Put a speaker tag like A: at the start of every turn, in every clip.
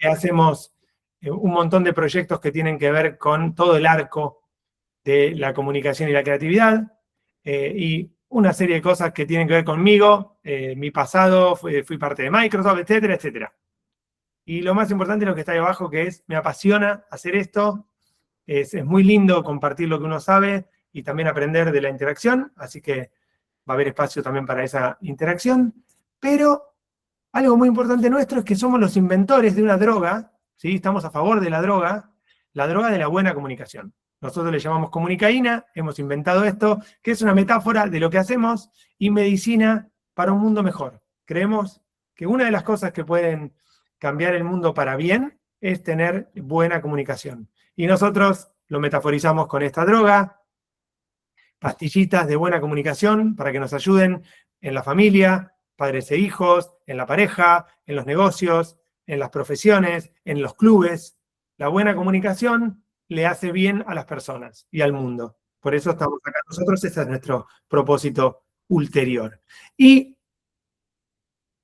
A: hacemos un montón de proyectos que tienen que ver con todo el arco de la comunicación y la creatividad, y una serie de cosas que tienen que ver conmigo, mi pasado, fui parte de Microsoft, etcétera, etcétera. Y lo más importante es lo que está ahí abajo, que es, me apasiona hacer esto, es muy lindo compartir lo que uno sabe y también aprender de la interacción, así que va a haber espacio también para esa interacción, pero algo muy importante nuestro es que somos los inventores de una droga, ¿sí? Estamos a favor de la droga de la buena comunicación. Nosotros le llamamos comunicaína, hemos inventado esto, que es una metáfora de lo que hacemos y medicina para un mundo mejor. Creemos que una de las cosas que pueden cambiar el mundo para bien es tener buena comunicación. Y nosotros lo metaforizamos con esta droga, pastillitas de buena comunicación para que nos ayuden en la familia, padres e hijos, en la pareja, en los negocios, en las profesiones, en los clubes. La buena comunicación le hace bien a las personas y al mundo. Por eso estamos acá nosotros, ese es nuestro propósito ulterior. Y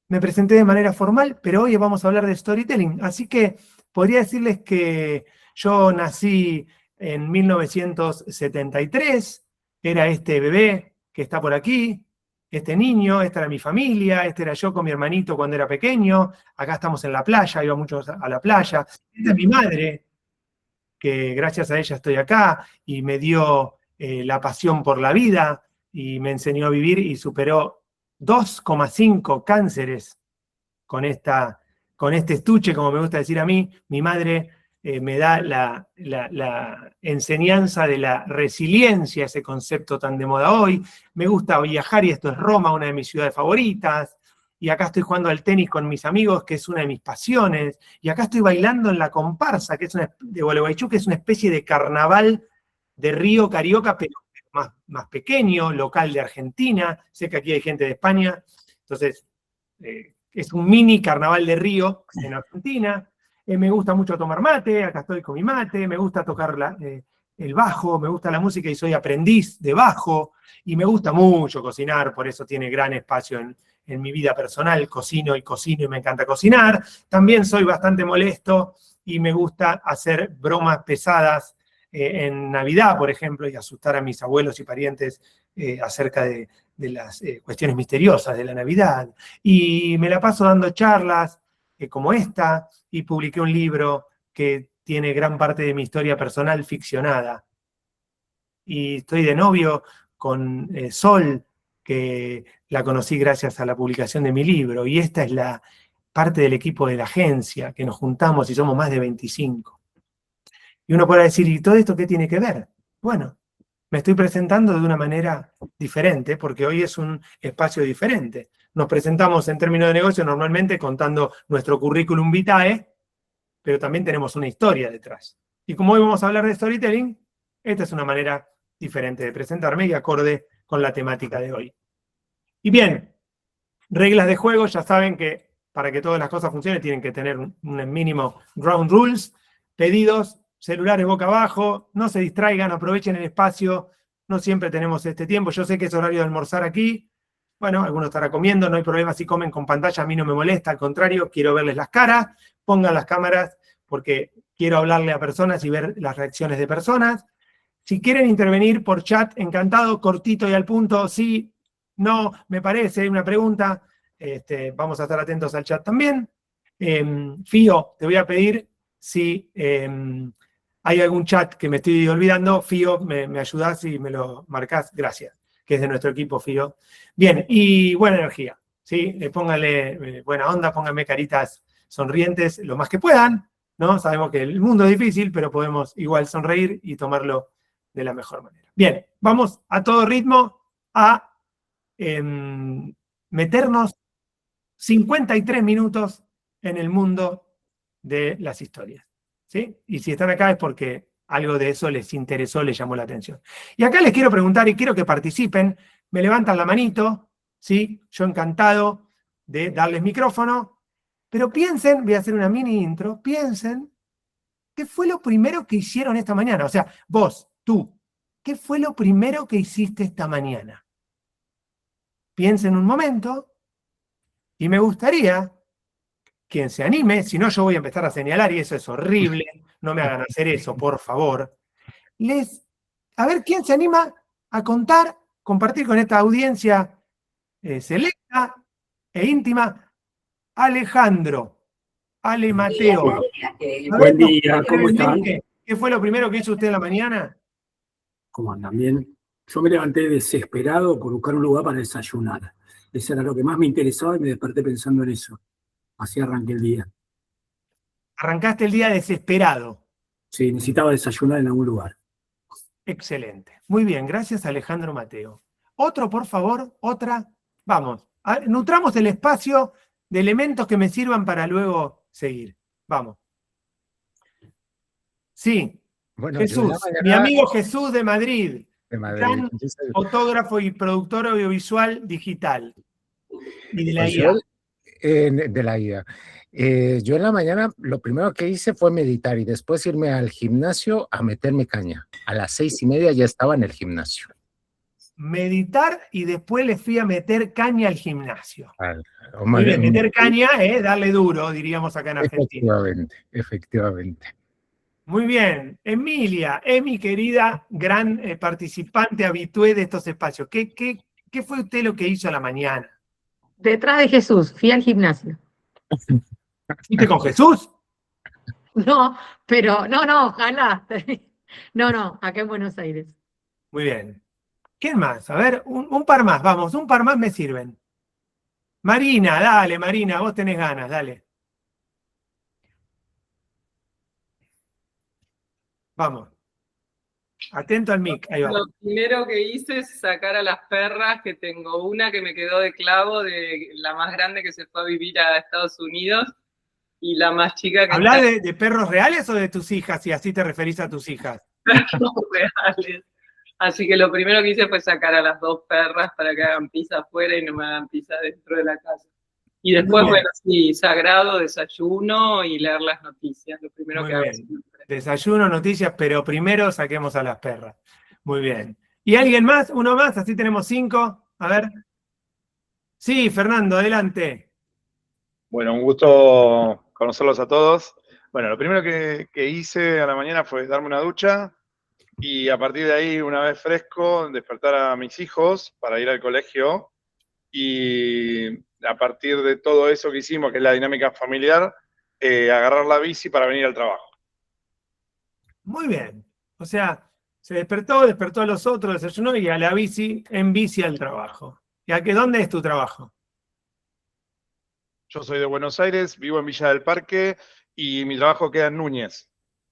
A: me presenté de manera formal, pero hoy vamos a hablar de storytelling. Así que podría decirles que yo nací en 1973, era este bebé que está por aquí, este niño, esta era mi familia, este era yo con mi hermanito cuando era pequeño, acá estamos en la playa, iba mucho a la playa. Esta es mi madre, que gracias a ella estoy acá y me dio la pasión por la vida y me enseñó a vivir y superó 2,5 cánceres con este estuche, como me gusta decir a mí. Mi madre me da la enseñanza de la resiliencia, ese concepto tan de moda hoy. Me gusta viajar y esto es Roma, una de mis ciudades favoritas. Y acá estoy jugando al tenis con mis amigos, que es una de mis pasiones. Y acá estoy bailando en la comparsa, que es de Gualeguaychú, que es una especie de carnaval de Río Carioca, pero más pequeño, local de Argentina. Sé que aquí hay gente de España. Entonces, es un mini carnaval de Río en Argentina. Me gusta mucho tomar mate, acá estoy con mi mate, me gusta tocar el bajo, me gusta la música y soy aprendiz de bajo, y me gusta mucho cocinar, por eso tiene gran espacio en mi vida personal. Cocino y me encanta cocinar. También soy bastante molesto y me gusta hacer bromas pesadas en Navidad, por ejemplo, y asustar a mis abuelos y parientes acerca de las cuestiones misteriosas de la Navidad. Y me la paso dando charlas como esta, y publiqué un libro que tiene gran parte de mi historia personal ficcionada. Y estoy de novio con Sol, que la conocí gracias a la publicación de mi libro, y esta es la parte del equipo de la agencia, que nos juntamos y somos más de 25. Y uno podrá decir, ¿y todo esto qué tiene que ver? Bueno, me estoy presentando de una manera diferente, porque hoy es un espacio diferente. Nos presentamos en términos de negocio normalmente contando nuestro currículum vitae, pero también tenemos una historia detrás. Y como hoy vamos a hablar de storytelling, esta es una manera diferente de presentarme y acorde con la temática de hoy. Y bien, reglas de juego, ya saben que para que todas las cosas funcionen tienen que tener un mínimo ground rules, pedidos, celulares boca abajo, no se distraigan, aprovechen el espacio, no siempre tenemos este tiempo. Yo sé que es horario de almorzar aquí, bueno, algunos estarán comiendo, no hay problema si comen con pantalla, a mí no me molesta, al contrario, quiero verles las caras, pongan las cámaras porque quiero hablarle a personas y ver las reacciones de personas. Si quieren intervenir por chat, encantado, cortito y al punto, sí, no, me parece, hay una pregunta, vamos a estar atentos al chat también. Fío, te voy a pedir si hay algún chat que me estoy olvidando. Fío, me ayudás y me lo marcás, gracias, que es de nuestro equipo, Fío. Bien, y buena energía, ¿sí? Pónganle buena onda, pónganme caritas sonrientes lo más que puedan, ¿no? Sabemos que el mundo es difícil, pero podemos igual sonreír y tomarlo de la mejor manera. Bien, vamos a todo ritmo a meternos 53 minutos en el mundo de las historias, ¿sí? Y si están acá es porque algo de eso les interesó, les llamó la atención. Y acá les quiero preguntar y quiero que participen, me levantan la manito, ¿sí? Yo encantado de darles micrófono, pero piensen, voy a hacer una mini intro, piensen, ¿qué fue lo primero que hicieron esta mañana? O sea, vos, tú, ¿qué fue lo primero que hiciste esta mañana? Piensen un momento y me gustaría quien se anime, si no yo voy a empezar a señalar y eso es horrible, no me hagan hacer eso, por favor. A ver quién se anima a compartir con esta audiencia selecta e íntima. Alejandro, Ale Mateo.
B: Buen día, ¿cómo están?
A: ¿Qué fue lo primero que hizo usted en la mañana?
B: ¿Cómo andan? Bien. Yo me levanté desesperado por buscar un lugar para desayunar. Eso era lo que más me interesaba y me desperté pensando en eso. Así arranqué el día.
A: Arrancaste el día desesperado.
B: Sí, necesitaba desayunar en algún lugar.
A: Excelente. Muy bien, gracias Alejandro Mateo. Otro, por favor, otra. Vamos, nutramos el espacio de elementos que me sirvan para luego seguir. Vamos. Sí,
C: Bueno,
A: Jesús,
C: mañana,
A: mi amigo Jesús de Madrid, gran
C: Entonces,
A: fotógrafo y productor audiovisual digital y de la
C: pues
A: IA.
C: de la IA. Yo en la mañana lo primero que hice fue meditar y después irme al gimnasio a meterme caña. A las 6:30 ya estaba en el gimnasio.
A: Meditar y después le fui a meter caña al gimnasio.
C: O
A: Muy bien, meter caña es darle duro, diríamos acá en Argentina.
C: Efectivamente.
A: Muy bien. Emilia, mi querida gran participante habitué de estos espacios. ¿Qué fue usted lo que hizo a la mañana?
D: Detrás de Jesús, fui al gimnasio.
A: ¿Fuiste con Jesús?
D: No, pero no, ojalá. No, acá en Buenos Aires.
A: Muy bien. ¿Quién más? A ver, un par más, vamos, un par más me sirven. Marina, dale, Marina, vos tenés ganas, dale. Vamos. Atento al mic, ahí va.
E: Lo primero que hice es sacar a las perras, que tengo una que me quedó de clavo, de la más grande que se fue a vivir a Estados Unidos, y la más chica que
A: ¿Hablás de perros reales o de tus hijas? Si así te referís a tus hijas.
E: perros reales. Así que lo primero que hice fue sacar a las dos perras para que hagan pis afuera y no me hagan pis dentro de la casa. Y después, bueno, sí, sagrado, desayuno y leer las noticias. Lo primero
A: Muy
E: que hago
A: bien.
E: siempre.
A: Desayuno, noticias, pero primero saquemos a las perras. Muy bien. ¿Y alguien más? ¿Uno más? Así tenemos 5. A ver. Sí, Fernando, adelante.
F: Bueno, un gusto conocerlos a todos. Bueno, lo primero que hice a la mañana fue darme una ducha y a partir de ahí, una vez fresco, despertar a mis hijos para ir al colegio y a partir de todo eso que hicimos, que es la dinámica familiar, agarrar la bici para venir al trabajo.
A: Muy bien. O sea, se despertó a los otros, desayunó y a la bici, en bici al trabajo. ¿Y a qué dónde es tu trabajo?
F: Yo soy de Buenos Aires, vivo en Villa del Parque y mi trabajo queda en Núñez.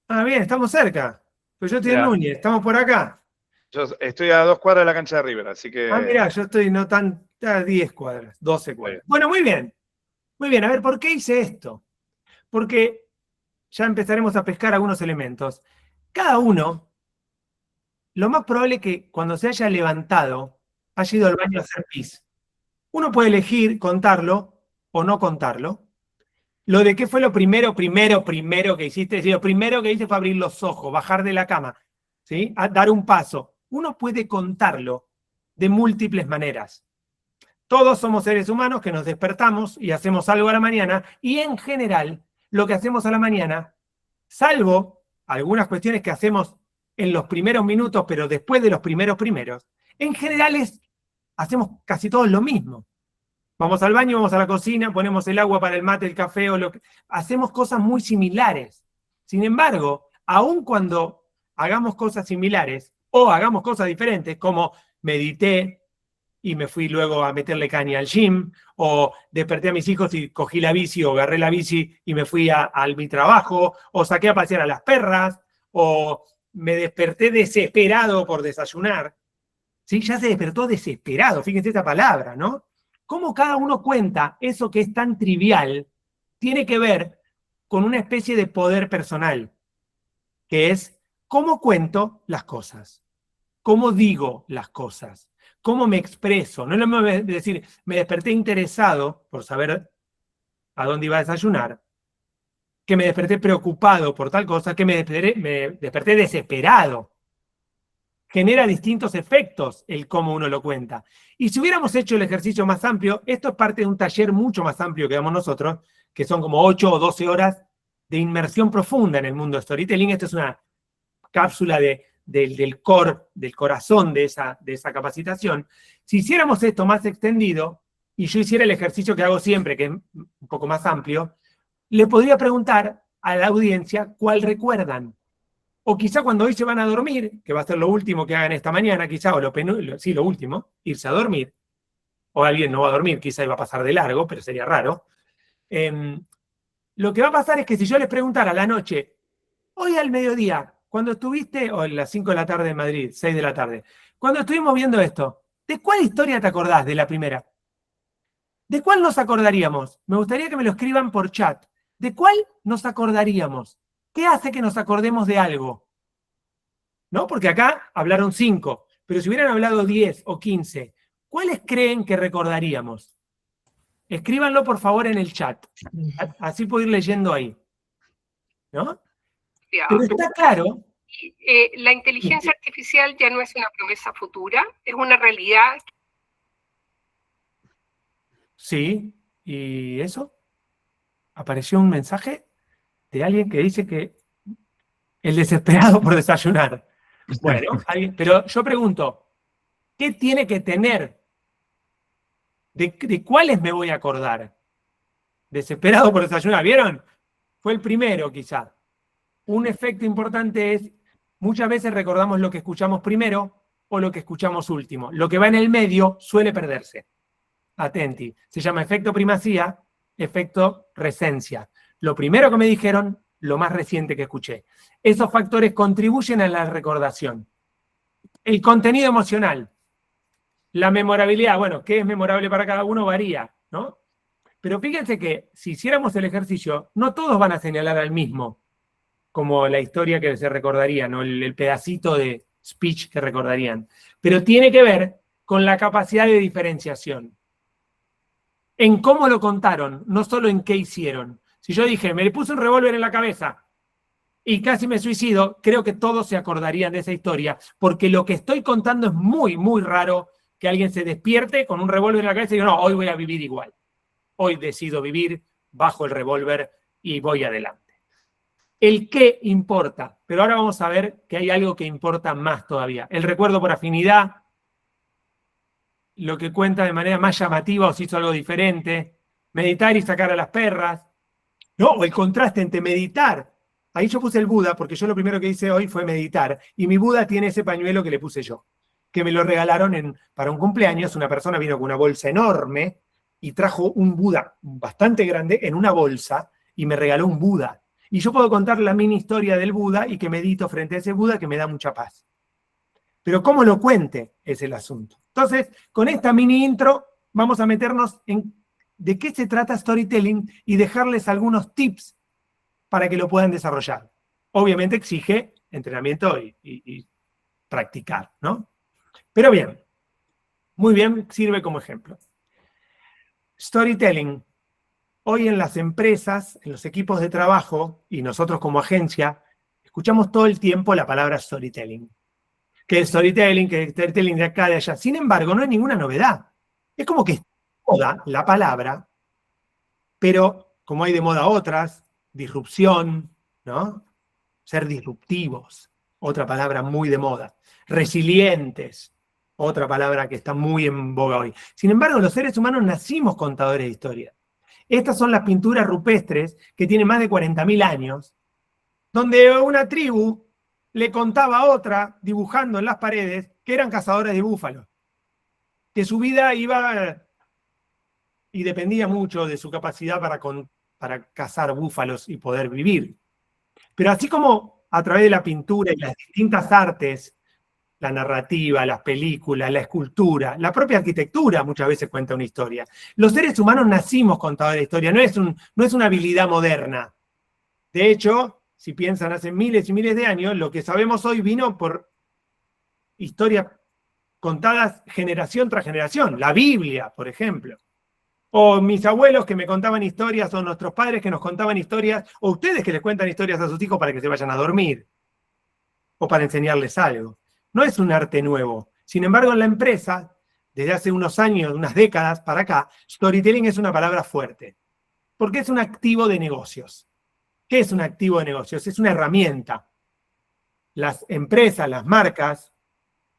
A: Ah, bien, estamos cerca. Pues yo estoy en
F: Mirá.
A: Núñez, estamos por acá.
F: Yo estoy a 2 cuadras de la cancha de River, así que...
A: Ah, mirá, yo estoy no tan a 10 cuadras, 12 cuadras. Bueno, muy bien. Muy bien, a ver, ¿por qué hice esto? Porque ya empezaremos a pescar algunos elementos. Cada uno, lo más probable es que cuando se haya levantado, haya ido al baño a hacer pis. Uno puede elegir contarlo o no contarlo. Lo de qué fue lo primero que hiciste, es decir, lo primero que hice fue abrir los ojos, bajar de la cama, ¿sí? A dar un paso. Uno puede contarlo de múltiples maneras. Todos somos seres humanos que nos despertamos y hacemos algo a la mañana, y en general, lo que hacemos a la mañana, salvo algunas cuestiones que hacemos en los primeros minutos, pero después de los primeros, en general hacemos casi todos lo mismo. Vamos al baño, vamos a la cocina, ponemos el agua para el mate, el café, hacemos cosas muy similares. Sin embargo, aun cuando hagamos cosas similares o hagamos cosas diferentes, como medité y me fui luego a meterle caña al gym, o desperté a mis hijos y cogí la bici o agarré la bici y me fui a mi trabajo, o saqué a pasear a las perras, o me desperté desesperado por desayunar. ¿Sí? Ya se despertó desesperado, fíjense esta palabra, ¿no? Cómo cada uno cuenta eso que es tan trivial, tiene que ver con una especie de poder personal, que es cómo cuento las cosas, cómo digo las cosas, cómo me expreso. No es lo mismo decir, me desperté interesado por saber a dónde iba a desayunar, que me desperté preocupado por tal cosa, que me desperté desesperado. Genera distintos efectos el cómo uno lo cuenta. Y si hubiéramos hecho el ejercicio más amplio, esto es parte de un taller mucho más amplio que damos nosotros, que son como 8 o 12 horas de inmersión profunda en el mundo de storytelling. Esta es una cápsula del core, del corazón de esa capacitación. Si hiciéramos esto más extendido, y yo hiciera el ejercicio que hago siempre, que es un poco más amplio, le podría preguntar a la audiencia cuál recuerdan. O quizá cuando hoy se van a dormir, que va a ser lo último que hagan esta mañana, quizá, o sí, lo último, irse a dormir, o alguien no va a dormir, quizá iba a pasar de largo, pero sería raro. Lo que va a pasar es que si yo les preguntara a la noche, hoy al mediodía, cuando estuviste, o a las 5 de la tarde en Madrid, 6 de la tarde, cuando estuvimos viendo esto, ¿de cuál historia te acordás de la primera? ¿De cuál nos acordaríamos? Me gustaría que me lo escriban por chat. ¿De cuál nos acordaríamos? ¿Qué hace que nos acordemos de algo? ¿No? Porque acá hablaron 5, pero si hubieran hablado 10 o 15, ¿cuáles creen que recordaríamos? Escríbanlo por favor en el chat. Así puedo ir leyendo ahí. ¿No? Pero está claro.
G: La inteligencia artificial ya no es una promesa futura, es una realidad.
A: Sí, ¿y eso? Apareció un mensaje de alguien que dice que el desesperado por desayunar. Bueno, pero yo pregunto, ¿qué tiene que tener? ¿De cuáles me voy a acordar? Desesperado por desayunar, ¿vieron? Fue el primero, quizá. Un efecto importante es, muchas veces recordamos lo que escuchamos primero o lo que escuchamos último. Lo que va en el medio suele perderse. Atenti. Se llama efecto primacía, efecto resencia. Lo primero que me dijeron, lo más reciente que escuché. Esos factores contribuyen a la recordación. El contenido emocional. La memorabilidad, bueno, qué es memorable para cada uno varía, ¿no? Pero fíjense que si hiciéramos el ejercicio, no todos van a señalar al mismo, como la historia que se recordaría, ¿no? El pedacito de speech que recordarían. Pero tiene que ver con la capacidad de diferenciación. En cómo lo contaron, no solo en qué hicieron. Si yo dije, me le puse un revólver en la cabeza y casi me suicido, creo que todos se acordarían de esa historia, porque lo que estoy contando es muy, muy raro que alguien se despierte con un revólver en la cabeza y diga, no, hoy voy a vivir igual. Hoy decido vivir bajo el revólver y voy adelante. El qué importa, pero ahora vamos a ver que hay algo que importa más todavía. El recuerdo por afinidad, lo que cuenta de manera más llamativa o si hizo algo diferente, meditar y sacar a las perras, ¿no? O el contraste entre meditar. Ahí yo puse el Buda, porque yo lo primero que hice hoy fue meditar, y mi Buda tiene ese pañuelo que le puse yo, que me lo regalaron para un cumpleaños. Una persona vino con una bolsa enorme y trajo un Buda bastante grande en una bolsa y me regaló un Buda. Y yo puedo contar la mini historia del Buda y que medito frente a ese Buda que me da mucha paz. Pero cómo lo cuente es el asunto. Entonces, con esta mini intro vamos a meternos en de qué se trata storytelling y dejarles algunos tips para que lo puedan desarrollar. Obviamente exige entrenamiento y practicar, ¿no? Pero bien, muy bien, sirve como ejemplo. Storytelling. Hoy en las empresas, en los equipos de trabajo, y nosotros como agencia, escuchamos todo el tiempo la palabra storytelling. Que el storytelling, que el storytelling de acá, de allá. Sin embargo, no es ninguna novedad. Es como que está de moda la palabra, pero como hay de moda otras, disrupción, ¿no? Ser disruptivos, otra palabra muy de moda. Resilientes, otra palabra que está muy en boga hoy. Sin embargo, los seres humanos nacimos contadores de historia. Estas son las pinturas rupestres que tienen más de 40.000 años, donde una tribu le contaba a otra, dibujando en las paredes, que eran cazadores de búfalos, que su vida iba y dependía mucho de su capacidad para cazar búfalos y poder vivir. Pero así como a través de la pintura y las distintas artes, la narrativa, las películas, la escultura, la propia arquitectura muchas veces cuenta una historia. Los seres humanos nacimos contadores de historia, no es una habilidad moderna. De hecho, si piensan hace miles y miles de años, lo que sabemos hoy vino por historias contadas generación tras generación. La Biblia, por ejemplo. O mis abuelos que me contaban historias, o nuestros padres que nos contaban historias, o ustedes que les cuentan historias a sus hijos para que se vayan a dormir, o para enseñarles algo. No es un arte nuevo. Sin embargo, en la empresa, desde hace unos años, unas décadas para acá, storytelling es una palabra fuerte. Porque es un activo de negocios. ¿Qué es un activo de negocios? Es una herramienta. Las empresas, las marcas,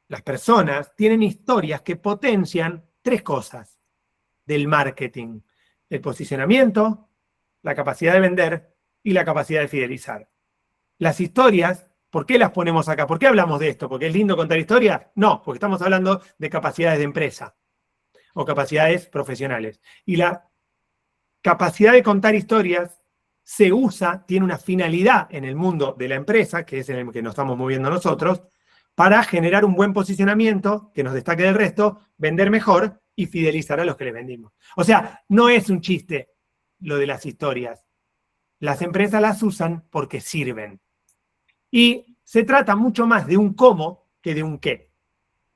A: las personas tienen historias que potencian 3 cosas del marketing: el posicionamiento, la capacidad de vender y la capacidad de fidelizar. Las historias, ¿por qué las ponemos acá? ¿Por qué hablamos de esto? ¿Porque es lindo contar historias? No, porque estamos hablando de capacidades de empresa o capacidades profesionales. Y la capacidad de contar historias se usa, tiene una finalidad en el mundo de la empresa, que es en el que nos estamos moviendo nosotros, para generar un buen posicionamiento que nos destaque del resto, vender mejor y fidelizar a los que les vendimos. O sea, no es un chiste lo de las historias. Las empresas las usan porque sirven. Y se trata mucho más de un cómo que de un qué.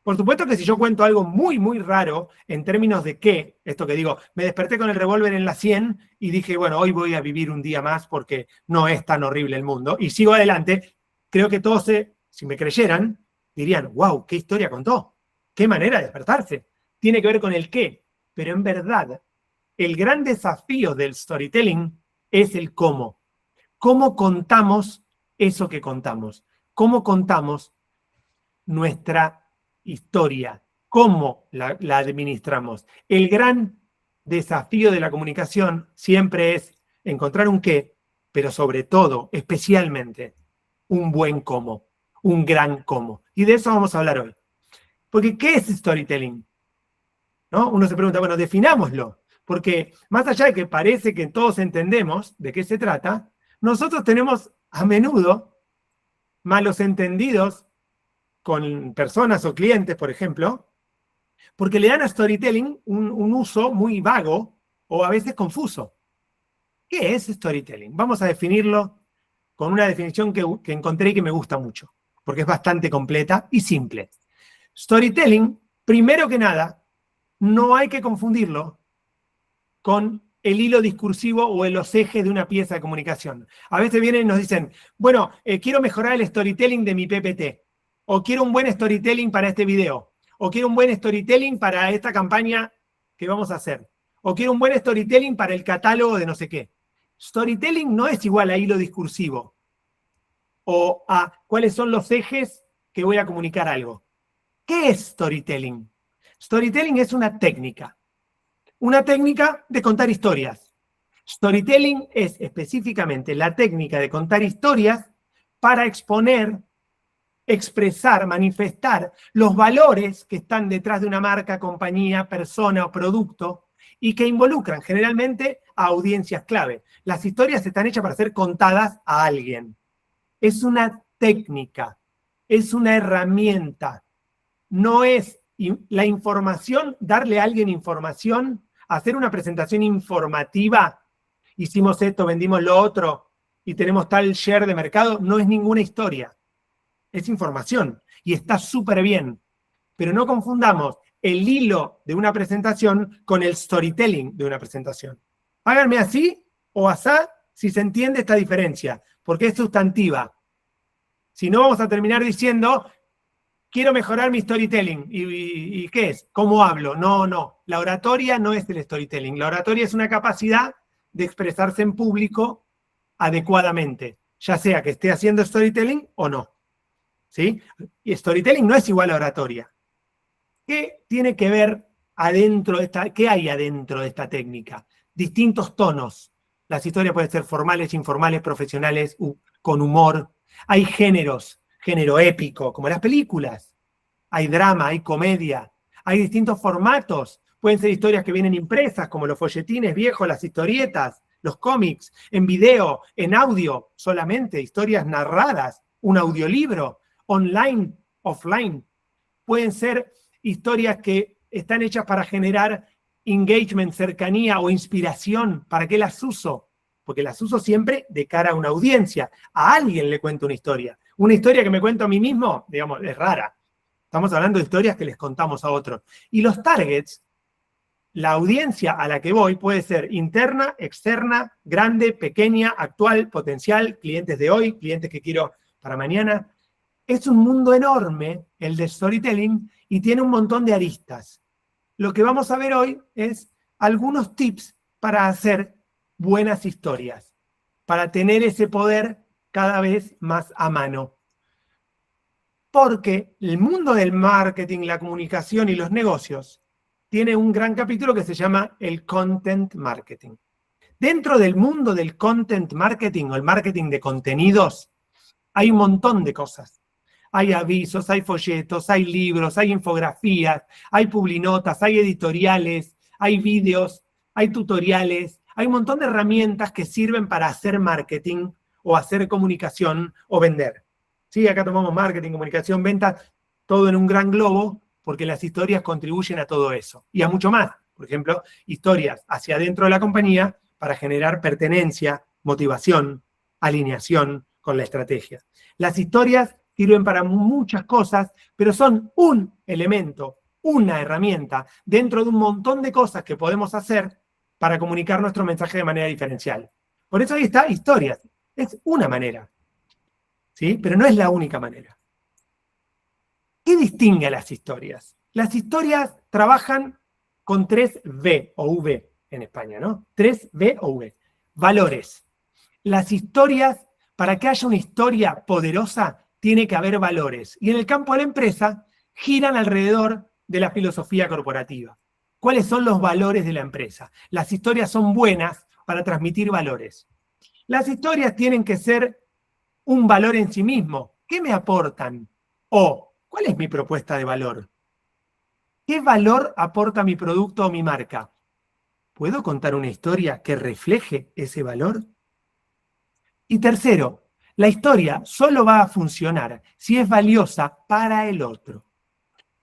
A: Por supuesto que si yo cuento algo muy, muy raro en términos de qué, esto que digo, me desperté con el revólver en la 100 y dije, bueno, hoy voy a vivir un día más porque no es tan horrible el mundo, y sigo adelante, creo que todos, si me creyeran, dirían, wow, qué historia contó, qué manera de despertarse. Tiene que ver con el qué, pero en verdad, el gran desafío del storytelling es el cómo. ¿Cómo contamos eso que contamos? ¿Cómo contamos nuestra historia? ¿Cómo la administramos? El gran desafío de la comunicación siempre es encontrar un qué, pero sobre todo, especialmente, un buen cómo, un gran cómo. Y de eso vamos a hablar hoy. Porque, ¿qué es storytelling? ¿No? Uno se pregunta, bueno, definámoslo. Porque más allá de que parece que todos entendemos de qué se trata, nosotros tenemos a menudo malos entendidos con personas o clientes, por ejemplo, porque le dan a storytelling un uso muy vago o a veces confuso. ¿Qué es storytelling? Vamos a definirlo con una definición que encontré y que me gusta mucho, porque es bastante completa y simple. Storytelling, primero que nada, no hay que confundirlo con el hilo discursivo o los ejes de una pieza de comunicación. A veces vienen y nos dicen, bueno, quiero mejorar el storytelling de mi PPT, o quiero un buen storytelling para este video, o quiero un buen storytelling para esta campaña que vamos a hacer, o quiero un buen storytelling para el catálogo de no sé qué. Storytelling no es igual a hilo discursivo, o a cuáles son los ejes que voy a comunicar algo. ¿Qué es storytelling? Storytelling es una técnica de contar historias. Storytelling es específicamente la técnica de contar historias para exponer, expresar, manifestar los valores que están detrás de una marca, compañía, persona o producto y que involucran generalmente a audiencias clave. Las historias están hechas para ser contadas a alguien. Es una técnica, es una herramienta. No es la información, darle a alguien información, hacer una presentación informativa, hicimos esto, vendimos lo otro y tenemos tal share de mercado, no es ninguna historia. Es información y está súper bien. Pero no confundamos el hilo de una presentación con el storytelling de una presentación. Háganme así o asá si se entiende esta diferencia, porque es sustantiva. Si no, vamos a terminar diciendo, quiero mejorar mi storytelling. ¿Y qué es? ¿Cómo hablo? No. La oratoria no es el storytelling. La oratoria es una capacidad de expresarse en público adecuadamente, ya sea que esté haciendo storytelling o no. ¿Sí? Y storytelling no es igual a oratoria. ¿Qué tiene que ver adentro de qué hay adentro de esta técnica? Distintos tonos. Las historias pueden ser formales, informales, profesionales, con humor. Hay géneros, género épico, como las películas. Hay drama, hay comedia. Hay distintos formatos. Pueden ser historias que vienen impresas, como los folletines viejos, las historietas, los cómics, en video, en audio solamente, historias narradas, un audiolibro, online, offline. Pueden ser historias que están hechas para generar engagement, cercanía o inspiración. ¿Para qué las uso? Porque las uso siempre de cara a una audiencia. A alguien le cuento una historia. Una historia que me cuento a mí mismo, digamos, es rara. Estamos hablando de historias que les contamos a otros. Y los targets, la audiencia a la que voy puede ser interna, externa, grande, pequeña, actual, potencial, clientes de hoy, clientes que quiero para mañana. Es un mundo enorme el de storytelling y tiene un montón de aristas. Lo que vamos a ver hoy es algunos tips para hacer buenas historias, para tener ese poder cada vez más a mano. Porque el mundo del marketing, la comunicación y los negocios tiene un gran capítulo que se llama el content marketing. Dentro del mundo del content marketing o el marketing de contenidos, hay un montón de cosas. Hay avisos, hay folletos, hay libros, hay infografías, hay publinotas, hay editoriales, hay vídeos, hay tutoriales, hay un montón de herramientas que sirven para hacer marketing o hacer comunicación o vender. Sí, acá tomamos marketing, comunicación, ventas, todo en un gran globo, porque las historias contribuyen a todo eso. Y a mucho más. Por ejemplo, historias hacia adentro de la compañía para generar pertenencia, motivación, alineación con la estrategia. Las historias sirven para muchas cosas, pero son un elemento, una herramienta, dentro de un montón de cosas que podemos hacer para comunicar nuestro mensaje de manera diferencial. Por eso ahí está historias. Es una manera. ¿Sí? Pero no es la única manera. ¿Qué distingue a las historias? Las historias trabajan con 3V o V en España, ¿no? 3V o V. Valores. Las historias, para que haya una historia poderosa, tiene que haber valores. Y en el campo de la empresa, giran alrededor de la filosofía corporativa. ¿Cuáles son los valores de la empresa? Las historias son buenas para transmitir valores. Las historias tienen que ser un valor en sí mismo. ¿Qué me aportan? O, ¿cuál es mi propuesta de valor? ¿Qué valor aporta mi producto o mi marca? ¿Puedo contar una historia que refleje ese valor? Y tercero, la historia solo va a funcionar si es valiosa para el otro.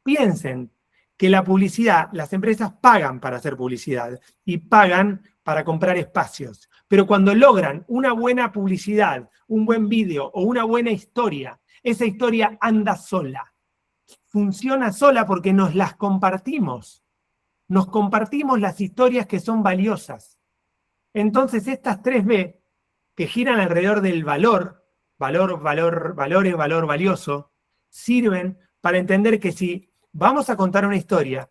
A: Piensen que la publicidad, las empresas pagan para hacer publicidad y pagan para comprar espacios. Pero cuando logran una buena publicidad, un buen vídeo o una buena historia, esa historia anda sola. Funciona sola porque nos las compartimos. Nos compartimos las historias que son valiosas. Entonces estas 3B, que giran alrededor del valor valioso, sirven para entender que si vamos a contar una historia,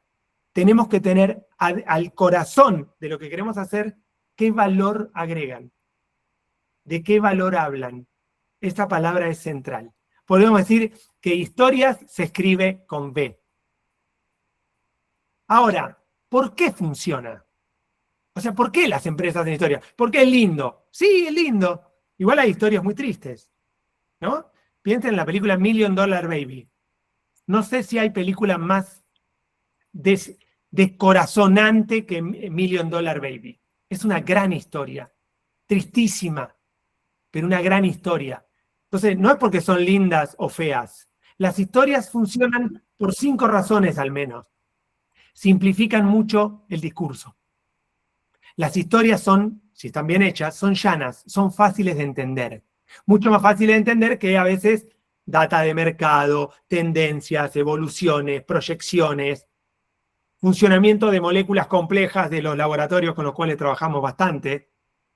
A: tenemos que tener al corazón de lo que queremos hacer, qué valor agregan, de qué valor hablan. Esta palabra es central. Podemos decir que historias se escribe con B. Ahora, ¿por qué funciona? O sea, ¿por qué las empresas hacen historias? Porque es lindo. Sí, es lindo. Igual hay historias muy tristes, ¿no? Piensen en la película $1 Million Baby. No sé si hay película más descorazonante que $1 Million Baby. Es una gran historia. Tristísima, pero una gran historia. Entonces, no es porque son lindas o feas. Las historias funcionan por 5 razones al menos. Simplifican mucho el discurso. Las historias son, si están bien hechas, son llanas, son fáciles de entender. Mucho más fáciles de entender que a veces data de mercado, tendencias, evoluciones, proyecciones, funcionamiento de moléculas complejas de los laboratorios con los cuales trabajamos bastante.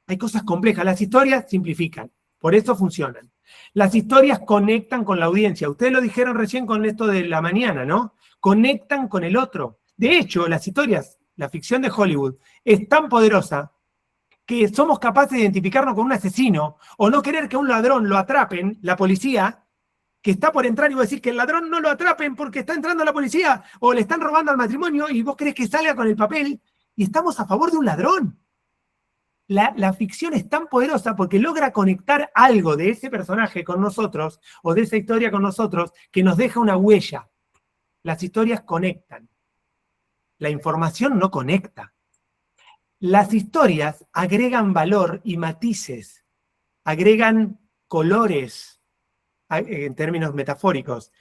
A: Hay cosas complejas. Las historias simplifican, por eso funcionan. Las historias conectan con la audiencia. Ustedes lo dijeron recién con esto de la mañana, ¿no? Conectan con el otro. De hecho, las historias, la ficción de Hollywood, es tan poderosa que somos capaces de identificarnos con un asesino o no querer que a un ladrón lo atrapen, la policía, que está por entrar y vos decís que el ladrón no lo atrapen porque está entrando la policía o le están robando al matrimonio y vos querés que salga con el papel y estamos a favor de un ladrón. La ficción es tan poderosa porque logra conectar algo de ese personaje con nosotros o de esa historia con nosotros que nos deja una huella. Las historias conectan. La información no conecta. Las historias agregan valor y matices, agregan colores, en términos metafóricos,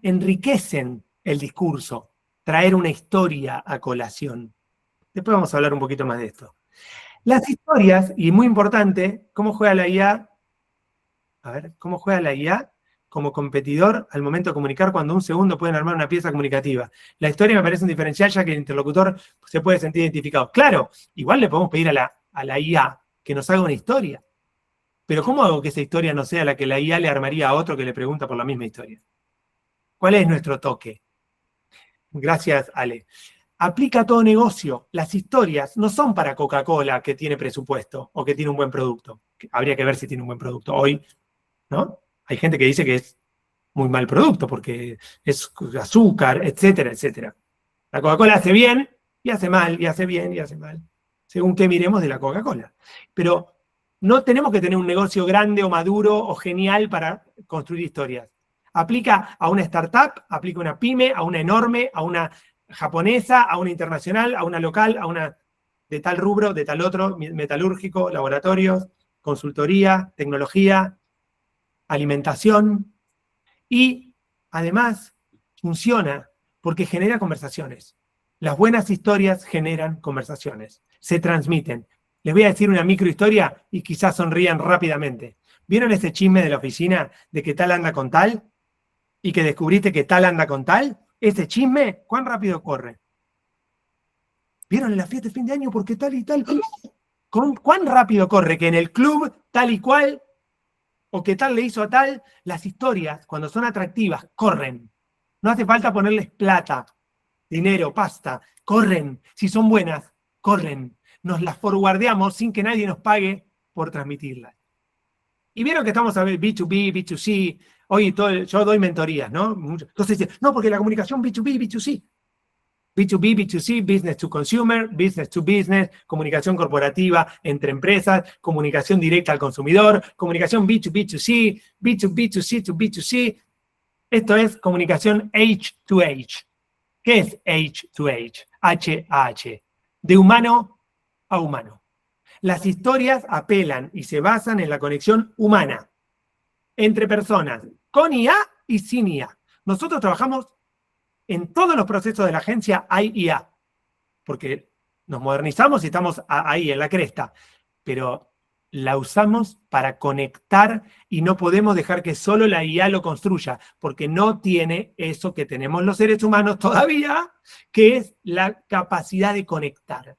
A: enriquecen el discurso, traer una historia a colación. Después vamos a hablar un poquito más de esto. Las historias, y muy importante, ¿cómo juega la IA? A ver, ¿cómo juega la IA como competidor al momento de comunicar cuando un segundo pueden armar una pieza comunicativa? La historia me parece un diferencial ya que el interlocutor se puede sentir identificado. Claro, igual le podemos pedir a la IA que nos haga una historia. Pero ¿cómo hago que esa historia no sea la que la IA le armaría a otro que le pregunta por la misma historia? ¿Cuál es nuestro toque? Gracias, Ale. aplica a todo negocio. Las historias no son para Coca-Cola, que tiene presupuesto o que tiene un buen producto. Habría que ver si tiene un buen producto. Hoy, ¿no? Hay gente que dice que es muy mal producto porque es azúcar, etcétera, etcétera. La Coca-Cola hace bien y hace mal, y hace bien y hace mal, según qué miremos de la Coca-Cola. Pero no tenemos que tener un negocio grande o maduro o genial para construir historias. Aplica a una startup, aplica a una pyme, a una enorme, a una japonesa, a una internacional, a una local, a una de tal rubro, de tal otro, metalúrgico, laboratorios, consultoría, tecnología, alimentación. Y además funciona porque genera conversaciones. Las buenas historias generan conversaciones, se transmiten. Les voy a decir una microhistoria y quizás sonrían rápidamente. ¿Vieron ese chisme de la oficina de que tal anda con tal? Y que descubriste que tal anda con tal. Ese chisme, ¿cuán rápido corre? ¿Vieron en la fiesta de fin de año porque tal y tal? ¿Cuán rápido corre que en el club tal y cual, o que tal le hizo a tal? Las historias, cuando son atractivas, corren. No hace falta ponerles plata, dinero, pasta. Corren. Si son buenas, corren. Nos las forwardeamos sin que nadie nos pague por transmitirlas. Y vieron que estamos a ver B2B, B2C. Hoy yo doy mentorías, ¿no? Entonces dicen, no, porque la comunicación B2B, B2C. B2B, B2C, business to consumer, business to business, comunicación corporativa entre empresas, comunicación directa al consumidor, comunicación B2B2C, B2B2C to B2C. Esto es comunicación H2H. ¿Qué es H2H? H-A-H. De humano a humano. Las historias apelan y se basan en la conexión humana entre personas, con IA y sin IA. Nosotros trabajamos en todos los procesos de la agencia, hay IA, porque nos modernizamos y estamos ahí en la cresta, pero la usamos para conectar y no podemos dejar que solo la IA lo construya, porque no tiene eso que tenemos los seres humanos todavía, que es la capacidad de conectar,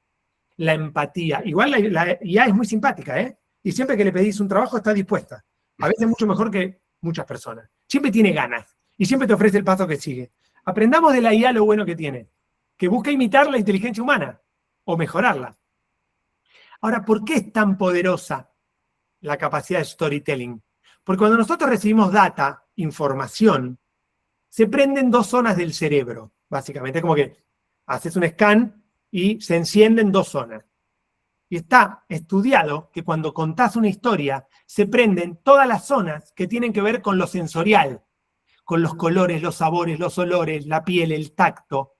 A: la empatía. Igual la IA es muy simpática, ¿eh? Y siempre que le pedís un trabajo está dispuesta. A veces mucho mejor que muchas personas. Siempre tiene ganas y siempre te ofrece el paso que sigue. Aprendamos de la IA lo bueno que tiene, que busca imitar la inteligencia humana o mejorarla. Ahora, ¿por qué es tan poderosa la capacidad de storytelling? Porque cuando nosotros recibimos data, información, se prenden dos zonas del cerebro, básicamente. Es como que haces un scan y se encienden dos zonas. Y está estudiado que cuando contás una historia, se prenden todas las zonas que tienen que ver con lo sensorial, con los colores, los sabores, los olores, la piel, el tacto.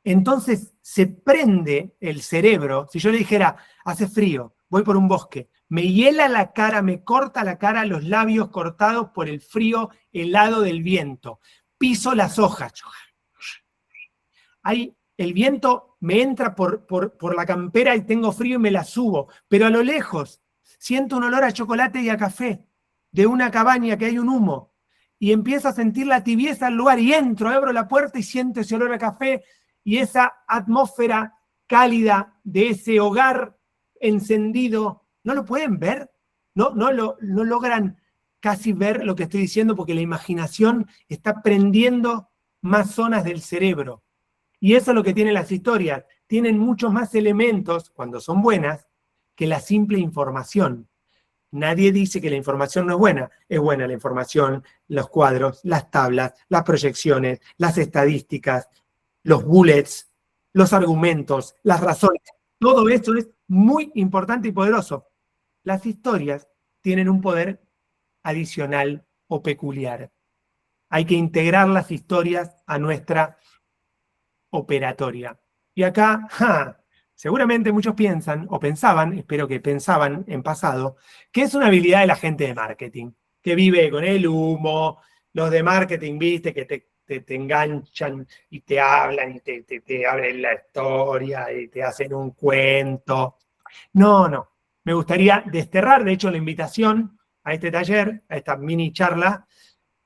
A: Entonces se prende el cerebro. Si yo le dijera, hace frío, voy por un bosque, me hiela la cara, me corta la cara, los labios cortados por el frío helado del viento, piso las hojas. Ahí el viento me entra por la campera y tengo frío y me la subo, pero a lo lejos siento un olor a chocolate y a café de una cabaña que hay un humo y empiezo a sentir la tibieza del lugar y entro, abro la puerta y siento ese olor a café y esa atmósfera cálida de ese hogar encendido. ¿No lo pueden ver? No logran casi ver lo que estoy diciendo porque la imaginación está prendiendo más zonas del cerebro. Y eso es lo que tienen las historias. Tienen muchos más elementos, cuando son buenas, que la simple información. Nadie dice que la información no es buena. Es buena la información, los cuadros, las tablas, las proyecciones, las estadísticas, los bullets, los argumentos, las razones. Todo eso es muy importante y poderoso. Las historias tienen un poder adicional o peculiar. Hay que integrar las historias a nuestra operatoria. Y acá, seguramente muchos piensan, o pensaban, espero que pensaban en pasado, que es una habilidad de la gente de marketing, que vive con el humo, los de marketing, viste, que te enganchan y te hablan y te abren la historia y te hacen un cuento. No. Me gustaría desterrar, de hecho, la invitación a este taller, a esta mini charla.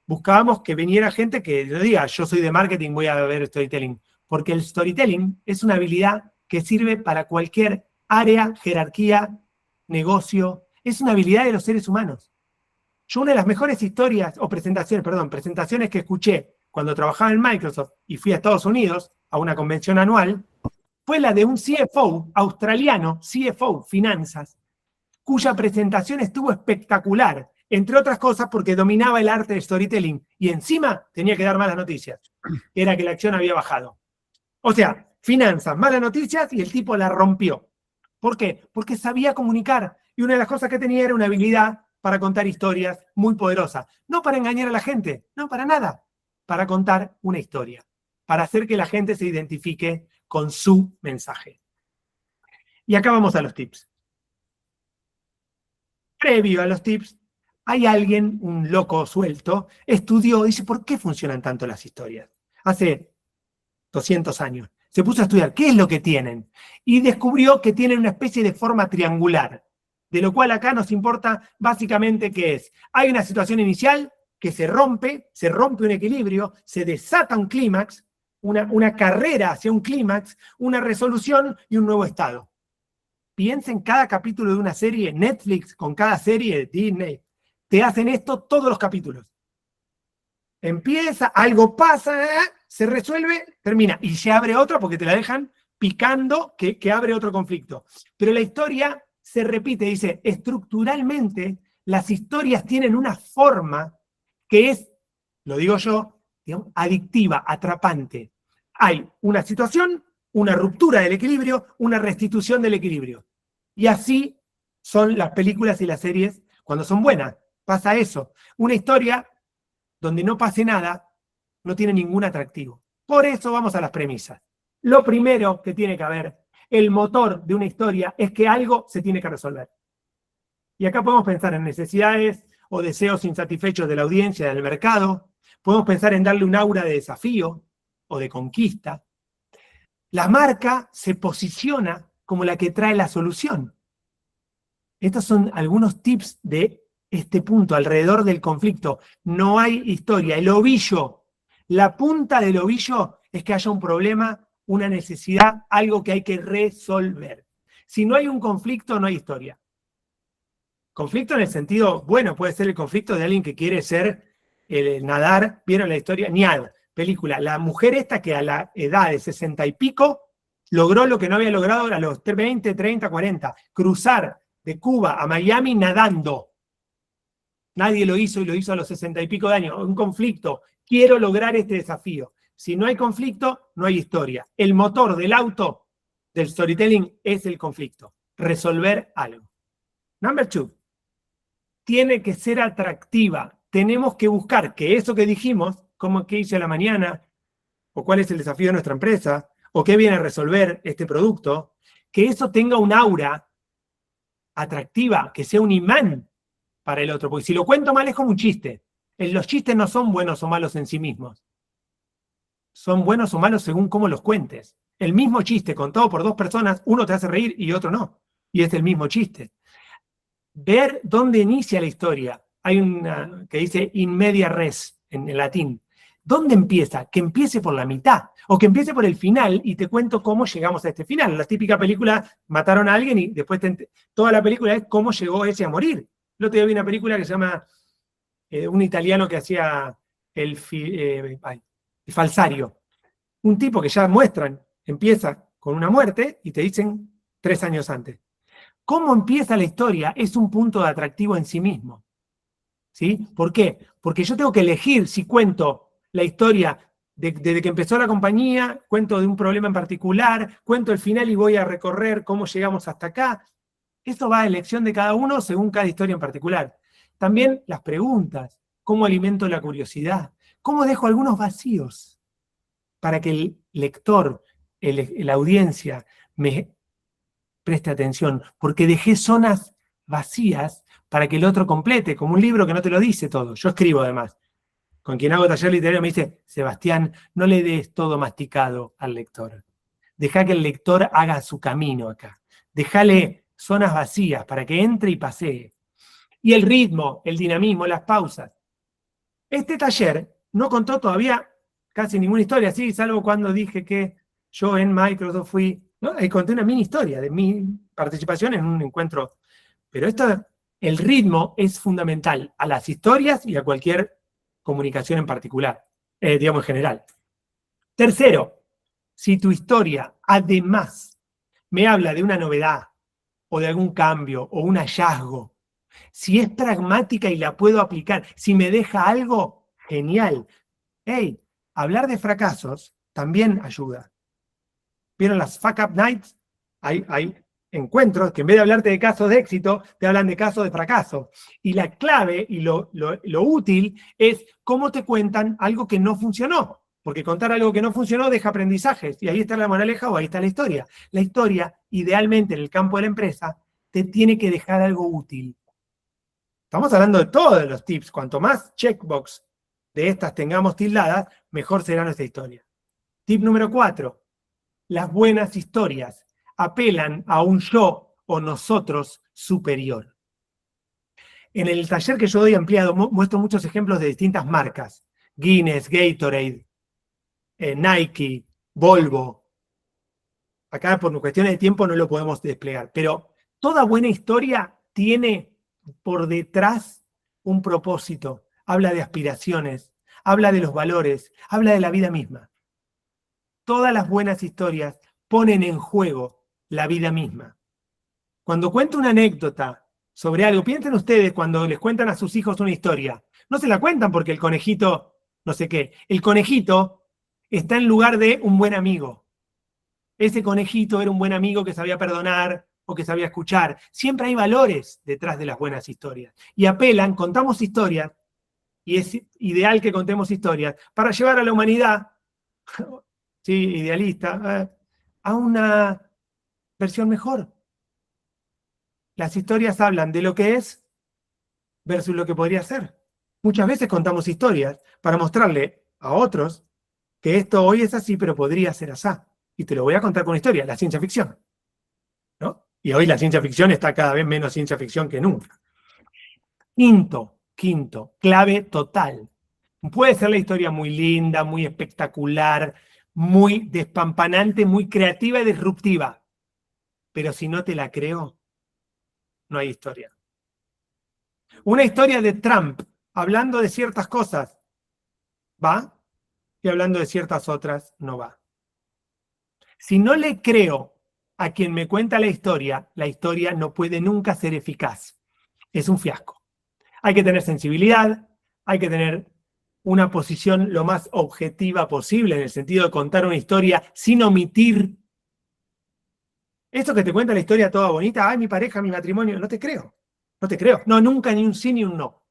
A: Buscábamos que viniera gente que diga, yo soy de marketing, voy a ver storytelling. Porque el storytelling es una habilidad que sirve para cualquier área, jerarquía, negocio. Es una habilidad de los seres humanos. Yo una de las mejores historias, o presentaciones que escuché cuando trabajaba en Microsoft y fui a Estados Unidos, a una convención anual, fue la de un CFO australiano, CFO, finanzas, cuya presentación estuvo espectacular, entre otras cosas porque dominaba el arte de storytelling y encima tenía que dar malas noticias, era que la acción había bajado. O sea, finanzas, malas noticias y el tipo la rompió. ¿Por qué? Porque sabía comunicar y una de las cosas que tenía era una habilidad para contar historias muy poderosas. No para engañar a la gente, no para nada, para contar una historia, para hacer que la gente se identifique con su mensaje. Y acá vamos a los tips. Previo a los tips, hay alguien, un loco suelto, estudió, dice, ¿por qué funcionan tanto las historias? Hace 200 años. Se puso a estudiar qué es lo que tienen y descubrió que tienen una especie de forma triangular, de lo cual acá nos importa básicamente qué es. Hay una situación inicial que se rompe un equilibrio, se desata un clímax, una carrera hacia un clímax, una resolución y un nuevo estado. Piensa en cada capítulo de una serie, Netflix con cada serie, Disney, te hacen esto todos los capítulos. Empieza, algo pasa, se resuelve, termina, y se abre otra porque te la dejan picando que abre otro conflicto. Pero la historia se repite, dice, estructuralmente las historias tienen una forma que es, lo digo yo, digamos, adictiva, atrapante. Hay una situación, una ruptura del equilibrio, una restitución del equilibrio. Y así son las películas y las series cuando son buenas. Pasa eso. Una historia donde no pase nada no tiene ningún atractivo. Por eso vamos a las premisas. Lo primero que tiene que haber, el motor de una historia, es que algo se tiene que resolver. Y acá podemos pensar en necesidades o deseos insatisfechos de la audiencia, del mercado. Podemos pensar en darle un aura de desafío o de conquista. La marca se posiciona como la que trae la solución. Estos son algunos tips de este punto, alrededor del conflicto. No hay historia. El ovillo, la punta del ovillo es que haya un problema, una necesidad, algo que hay que resolver. Si no hay un conflicto, no hay historia. Conflicto en el sentido, bueno, puede ser el conflicto de alguien que quiere nadar, ¿vieron la historia? Niad, película. La mujer esta que a la edad de 60 y pico logró lo que no había logrado a los 20, 30, 40. Cruzar de Cuba a Miami nadando. Nadie lo hizo y lo hizo a los 60 y pico de años. Un conflicto. Quiero lograr este desafío. Si no hay conflicto, no hay historia. El motor del auto, del storytelling, es el conflicto. Resolver algo. Number 2. Tiene que ser atractiva. Tenemos que buscar que eso que dijimos, como qué hice a la mañana, o cuál es el desafío de nuestra empresa, o qué viene a resolver este producto, que eso tenga un aura atractiva, que sea un imán para el otro. Porque si lo cuento mal es como un chiste. Los chistes no son buenos o malos en sí mismos. Son buenos o malos según cómo los cuentes. El mismo chiste contado por dos personas, uno te hace reír y otro no. Y es el mismo chiste. Ver dónde inicia la historia. Hay una que dice in media res en latín. ¿Dónde empieza? Que empiece por la mitad. O que empiece por el final y te cuento cómo llegamos a este final. La típica película, mataron a alguien y después toda la película es cómo llegó ese a morir. El otro día vi una película que se llama un italiano que hacía el falsario. Un tipo que ya muestran, empieza con una muerte y te dicen 3 años antes. Cómo empieza la historia es un punto de atractivo en sí mismo. ¿Sí? ¿Por qué? Porque yo tengo que elegir si cuento la historia desde que empezó la compañía, cuento de un problema en particular, cuento el final y voy a recorrer cómo llegamos hasta acá. Esto va a elección de cada uno según cada historia en particular. También las preguntas, cómo alimento la curiosidad, cómo dejo algunos vacíos para que el lector, la audiencia, me preste atención, porque dejé zonas vacías para que el otro complete, como un libro que no te lo dice todo. Yo escribo además. Con quien hago taller literario me dice, Sebastián, no le des todo masticado al lector. Deja que el lector haga su camino acá. Déjale zonas vacías para que entre y pasee. Y el ritmo, el dinamismo, las pausas. Este taller no contó todavía casi ninguna historia, sí, salvo cuando dije que yo en Microsoft fui, ¿no? Ahí conté una mini historia de mi participación en un encuentro. Pero el ritmo es fundamental a las historias y a cualquier comunicación en particular, digamos en general. Tercero, Si tu historia, además, me habla de una novedad, o de algún cambio, o un hallazgo, si es pragmática y la puedo aplicar, si me deja algo, genial. Hey, hablar de fracasos también ayuda. ¿Vieron las Fuck Up Nights? Hay encuentros que en vez de hablarte de casos de éxito, te hablan de casos de fracaso. Y la clave y lo útil es cómo te cuentan algo que no funcionó. Porque contar algo que no funcionó deja aprendizajes. Y ahí está la moraleja o ahí está la historia. La historia, idealmente en el campo de la empresa, te tiene que dejar algo útil. Estamos hablando de todos los tips. Cuanto más checkbox de estas tengamos tildadas, mejor será nuestra historia. Tip número 4. Las buenas historias apelan a un yo o nosotros superior. En el taller que yo doy ampliado muestro muchos ejemplos de distintas marcas. Guinness, Gatorade, Nike, Volvo. Acá por cuestiones de tiempo no lo podemos desplegar, pero toda buena historia tiene por detrás un propósito. Habla de aspiraciones, habla de los valores, habla de la vida misma. Todas las buenas historias ponen en juego la vida misma. Cuando cuento una anécdota sobre algo, piensen ustedes cuando les cuentan a sus hijos una historia. No se la cuentan porque el conejito, no sé qué. El conejito está en lugar de un buen amigo. Ese conejito era un buen amigo que sabía perdonar o que sabía escuchar. Siempre hay valores detrás de las buenas historias. Y apelan, contamos historias, y es ideal que contemos historias, para llevar a la humanidad, sí, idealista, a una versión mejor. Las historias hablan de lo que es versus lo que podría ser. Muchas veces contamos historias para mostrarle a otros que esto hoy es así, pero podría ser así. Y te lo voy a contar con historia, la ciencia ficción, ¿no? Y hoy la ciencia ficción está cada vez menos ciencia ficción que nunca. Quinto, clave total. Puede ser la historia muy linda, muy espectacular, muy despampanante, muy creativa y disruptiva. Pero si no te la creo, no hay historia. Una historia de Trump hablando de ciertas cosas va, y hablando de ciertas otras no va. Si no le creo a quien me cuenta la historia no puede nunca ser eficaz. Es un fiasco. Hay que tener sensibilidad, hay que tener una posición lo más objetiva posible en el sentido de contar una historia sin omitir. Esto que te cuenta la historia toda bonita, ay, mi pareja, mi matrimonio, no te creo. No te creo. No, nunca ni un sí ni un no.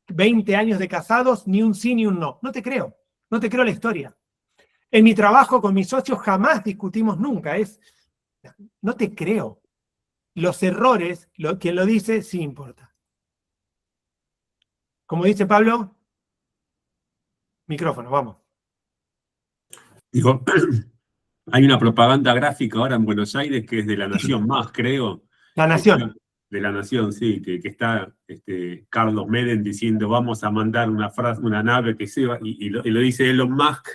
A: 20 años de casados, ni un sí ni un no. No te creo. No te creo la historia. En mi trabajo con mis socios jamás discutimos nunca. No te creo. Los errores, quien lo dice, sí importa. Como dice Pablo, micrófono, vamos.
H: Digo, hay una propaganda gráfica ahora en Buenos Aires que es de La Nación Más, creo.
A: La Nación.
H: De La Nación, sí, que está Carlos Menem diciendo vamos a mandar una nave que se va, y lo dice Elon Musk,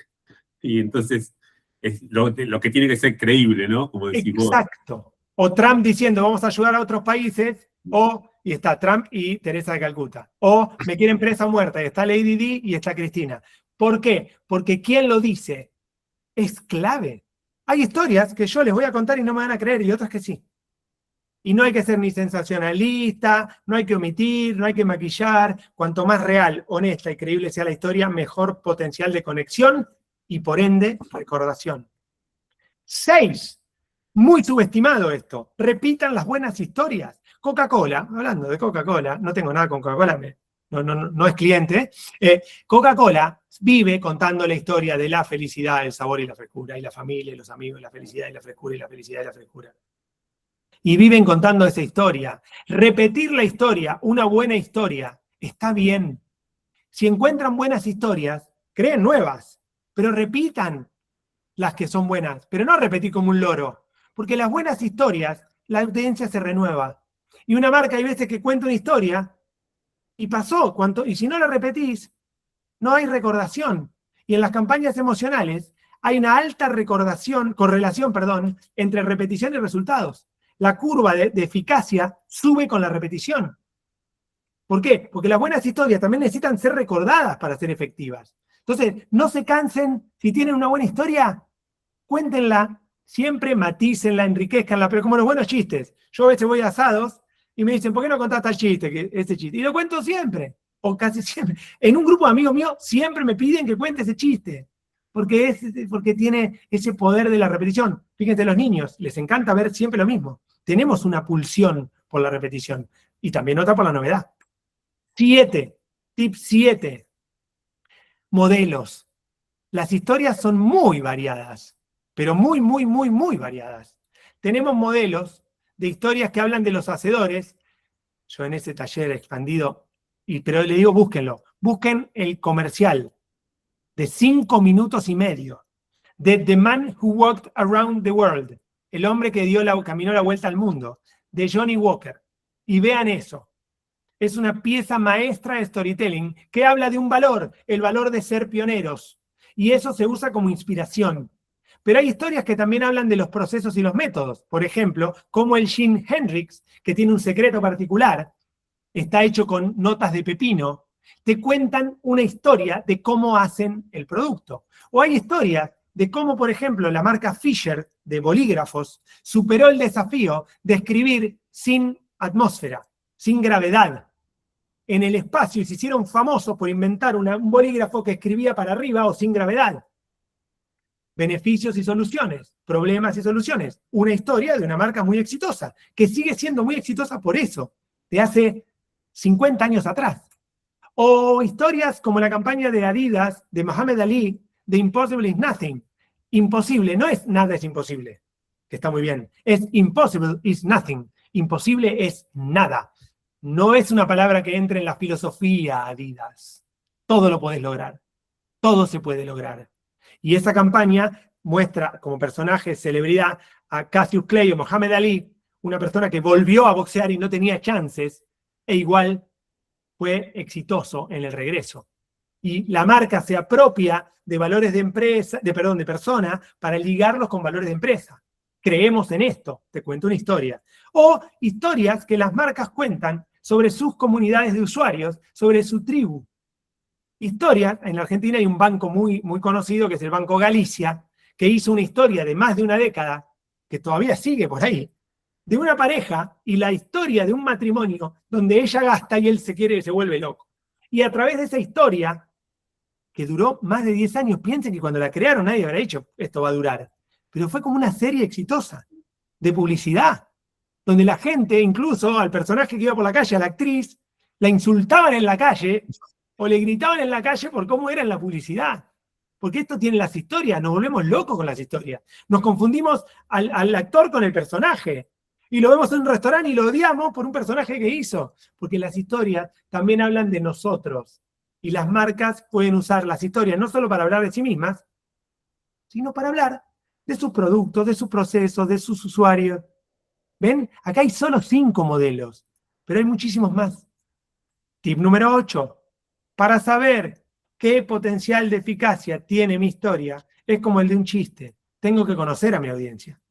H: y entonces es lo que tiene que ser creíble, ¿no? Como decís vos.
A: Exacto. O Trump diciendo vamos a ayudar a otros países, y está Trump y Teresa de Calcuta. O me quieren presa muerta, y está Lady Di y está Cristina. ¿Por qué? Porque quien lo dice es clave. Hay historias que yo les voy a contar y no me van a creer, y otras que sí. Y no hay que ser ni sensacionalista, no hay que omitir, no hay que maquillar. Cuanto más real, honesta y creíble sea la historia, mejor potencial de conexión y, por ende, recordación. 6. Muy subestimado esto. Repitan las buenas historias. Coca-Cola, hablando de Coca-Cola, no tengo nada con Coca-Cola, no es cliente. Coca-Cola vive contando la historia de la felicidad, el sabor y la frescura, y la familia y los amigos, y la felicidad y la frescura, y la felicidad y la frescura. Y viven contando esa historia. Repetir la historia, una buena historia, está bien. Si encuentran buenas historias, creen nuevas, pero repitan las que son buenas, pero no repetir como un loro, porque las buenas historias, la audiencia se renueva. Y una marca hay veces que cuenta una historia y pasó, y si no la repetís, no hay recordación. Y en las campañas emocionales hay una alta correlación entre repetición y resultados. La curva de eficacia sube con la repetición. ¿Por qué? Porque las buenas historias también necesitan ser recordadas para ser efectivas. Entonces, no se cansen, si tienen una buena historia, cuéntenla, siempre matícenla, enriquezcanla, pero como los buenos chistes. Yo a veces voy a asados y me dicen, ¿por qué no contás tal chiste, ese chiste? Y lo cuento siempre, o casi siempre. En un grupo de amigos míos siempre me piden que cuente ese chiste, porque tiene ese poder de la repetición. Fíjense, los niños, les encanta ver siempre lo mismo. Tenemos una pulsión por la repetición y también otra por la novedad. 7, tip 7, modelos. Las historias son muy variadas, pero muy, muy, muy, muy variadas. Tenemos modelos de historias que hablan de los hacedores. Yo en ese taller expandido, pero le digo, búsquenlo. Busquen el comercial de 5 minutos y medio de The Man Who Walked Around the World, el hombre que caminó la vuelta al mundo, de Johnny Walker. Y vean eso. Es una pieza maestra de storytelling que habla de un valor, el valor de ser pioneros. Y eso se usa como inspiración. Pero hay historias que también hablan de los procesos y los métodos. Por ejemplo, como el Gin Hendrix, que tiene un secreto particular, está hecho con notas de pepino, te cuentan una historia de cómo hacen el producto. O hay historias de cómo, por ejemplo, la marca Fisher de bolígrafos superó el desafío de escribir sin atmósfera, sin gravedad, en el espacio, y se hicieron famosos por inventar un bolígrafo que escribía para arriba o sin gravedad. Beneficios y soluciones, problemas y soluciones. Una historia de una marca muy exitosa, que sigue siendo muy exitosa por eso, de hace 50 años atrás. O historias como la campaña de Adidas, de Muhammad Ali, de Impossible is Nothing. Imposible, no es nada es imposible, que está muy bien. Es impossible is nothing. Imposible es nada. No es una palabra que entre en la filosofía, Adidas. Todo lo podés lograr. Todo se puede lograr. Y esa campaña muestra como personaje, celebridad, a Cassius Clay o Muhammad Ali, una persona que volvió a boxear y no tenía chances, e igual fue exitoso en el regreso. Y la marca se apropia de valores de empresa, de persona, para ligarlos con valores de empresa. Creemos en esto, te cuento una historia. O historias que las marcas cuentan sobre sus comunidades de usuarios, sobre su tribu. Historias, en la Argentina hay un banco muy, muy conocido, que es el Banco Galicia, que hizo una historia de más de una década, que todavía sigue por ahí, de una pareja y la historia de un matrimonio donde ella gasta y él se quiere y se vuelve loco. Y a través de esa historia, que duró más de 10 años, piensen que cuando la crearon nadie habrá dicho, esto va a durar. Pero fue como una serie exitosa de publicidad, donde la gente, incluso al personaje que iba por la calle, a la actriz, la insultaban en la calle o le gritaban en la calle por cómo era en la publicidad. Porque esto tiene las historias, nos volvemos locos con las historias. Nos confundimos al actor con el personaje. Y lo vemos en un restaurante y lo odiamos por un personaje que hizo. Porque las historias también hablan de nosotros. Y las marcas pueden usar las historias no solo para hablar de sí mismas, sino para hablar de sus productos, de sus procesos, de sus usuarios. ¿Ven? Acá hay solo 5 modelos, pero hay muchísimos más. Tip número 8. Para saber qué potencial de eficacia tiene mi historia, es como el de un chiste. Tengo que conocer a mi audiencia.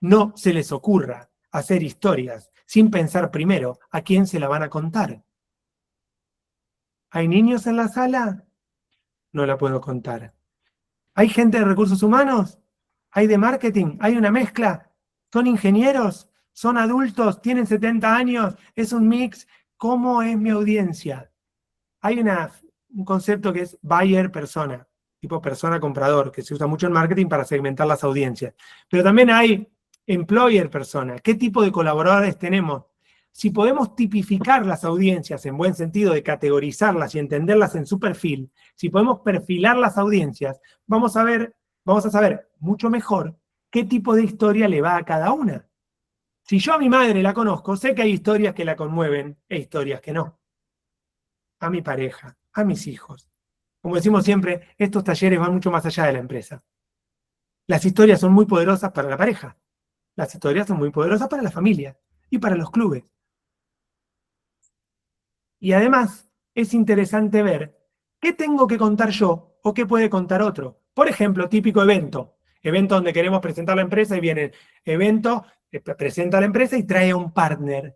A: No se les ocurra hacer historias sin pensar primero a quién se la van a contar. ¿Hay niños en la sala? No la puedo contar. ¿Hay gente de recursos humanos? ¿Hay de marketing? ¿Hay una mezcla? ¿Son ingenieros? ¿Son adultos? ¿Tienen 70 años? ¿Es un mix? ¿Cómo es mi audiencia? Hay un concepto que es buyer-persona, tipo persona-comprador, que se usa mucho en marketing para segmentar las audiencias. Pero también hay employer-persona. ¿Qué tipo de colaboradores tenemos? Si podemos tipificar las audiencias en buen sentido de categorizarlas y entenderlas en su perfil, si podemos perfilar las audiencias, vamos a saber mucho mejor qué tipo de historia le va a cada una. Si yo a mi madre la conozco, sé que hay historias que la conmueven e historias que no. A mi pareja, a mis hijos. Como decimos siempre, estos talleres van mucho más allá de la empresa. Las historias son muy poderosas para la pareja. Las historias son muy poderosas para la familia y para los clubes. Y además, es interesante ver qué tengo que contar yo o qué puede contar otro. Por ejemplo, típico evento. Evento donde queremos presentar la empresa y viene evento, presenta la empresa y trae a un partner.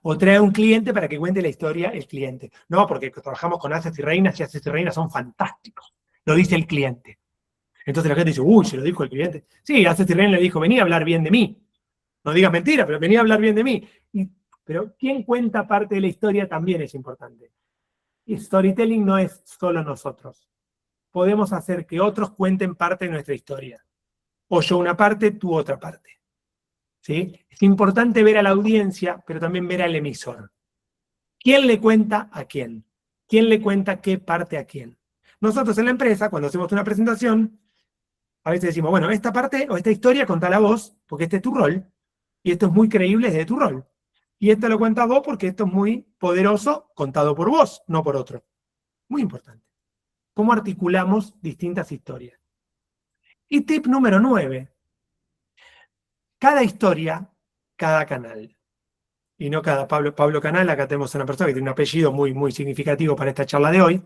A: O trae a un cliente para que cuente la historia el cliente. No, porque trabajamos con Haces y Reinas y Haces y Reinas son fantásticos. Lo dice el cliente. Entonces la gente dice, uy, se lo dijo el cliente. Sí, a Seth Green le dijo, vení a hablar bien de mí. No digas mentira, pero vení a hablar bien de mí. Pero quien cuenta parte de la historia también es importante. Y storytelling no es solo nosotros. Podemos hacer que otros cuenten parte de nuestra historia. O yo una parte, tú otra parte. ¿Sí? Es importante ver a la audiencia, pero también ver al emisor. ¿Quién le cuenta a quién? ¿Quién le cuenta qué parte a quién? Nosotros en la empresa, cuando hacemos una presentación, a veces decimos, bueno, esta parte o esta historia contala vos, porque este es tu rol, y esto es muy creíble desde tu rol. Y esto lo cuentas vos porque esto es muy poderoso, contado por vos, no por otro. Muy importante. ¿Cómo articulamos distintas historias? Y tip número 9. Cada historia, cada canal. Y no cada Pablo Canal, acá tenemos una persona que tiene un apellido muy, muy significativo para esta charla de hoy.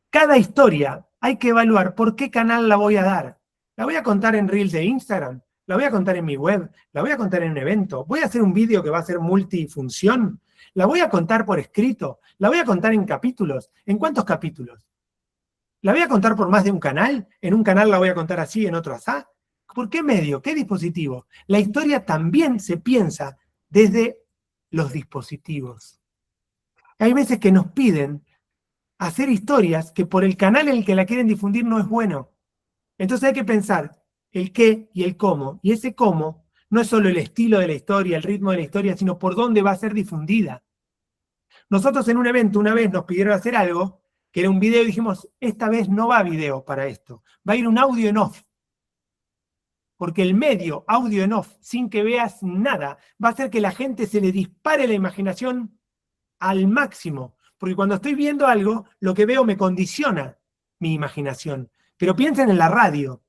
A: Cada historia hay que evaluar por qué canal la voy a dar. ¿La voy a contar en Reels de Instagram? ¿La voy a contar en mi web? ¿La voy a contar en un evento? ¿Voy a hacer un vídeo que va a ser multifunción? ¿La voy a contar por escrito? ¿La voy a contar en capítulos? ¿En cuántos capítulos? ¿La voy a contar por más de un canal? ¿En un canal la voy a contar así, en otro así? ¿Por qué medio? ¿Qué dispositivo? La historia también se piensa desde los dispositivos. Hay veces que nos piden hacer historias que por el canal en el que la quieren difundir no es bueno. Entonces hay que pensar el qué y el cómo. Y ese cómo no es solo el estilo de la historia, el ritmo de la historia, sino por dónde va a ser difundida. Nosotros en un evento una vez nos pidieron hacer algo, que era un video, y dijimos, esta vez no va video para esto, va a ir un audio en off. Porque el medio audio en off, sin que veas nada, va a hacer que la gente se le dispare la imaginación al máximo. Porque cuando estoy viendo algo, lo que veo me condiciona mi imaginación. Pero piensen en la radio.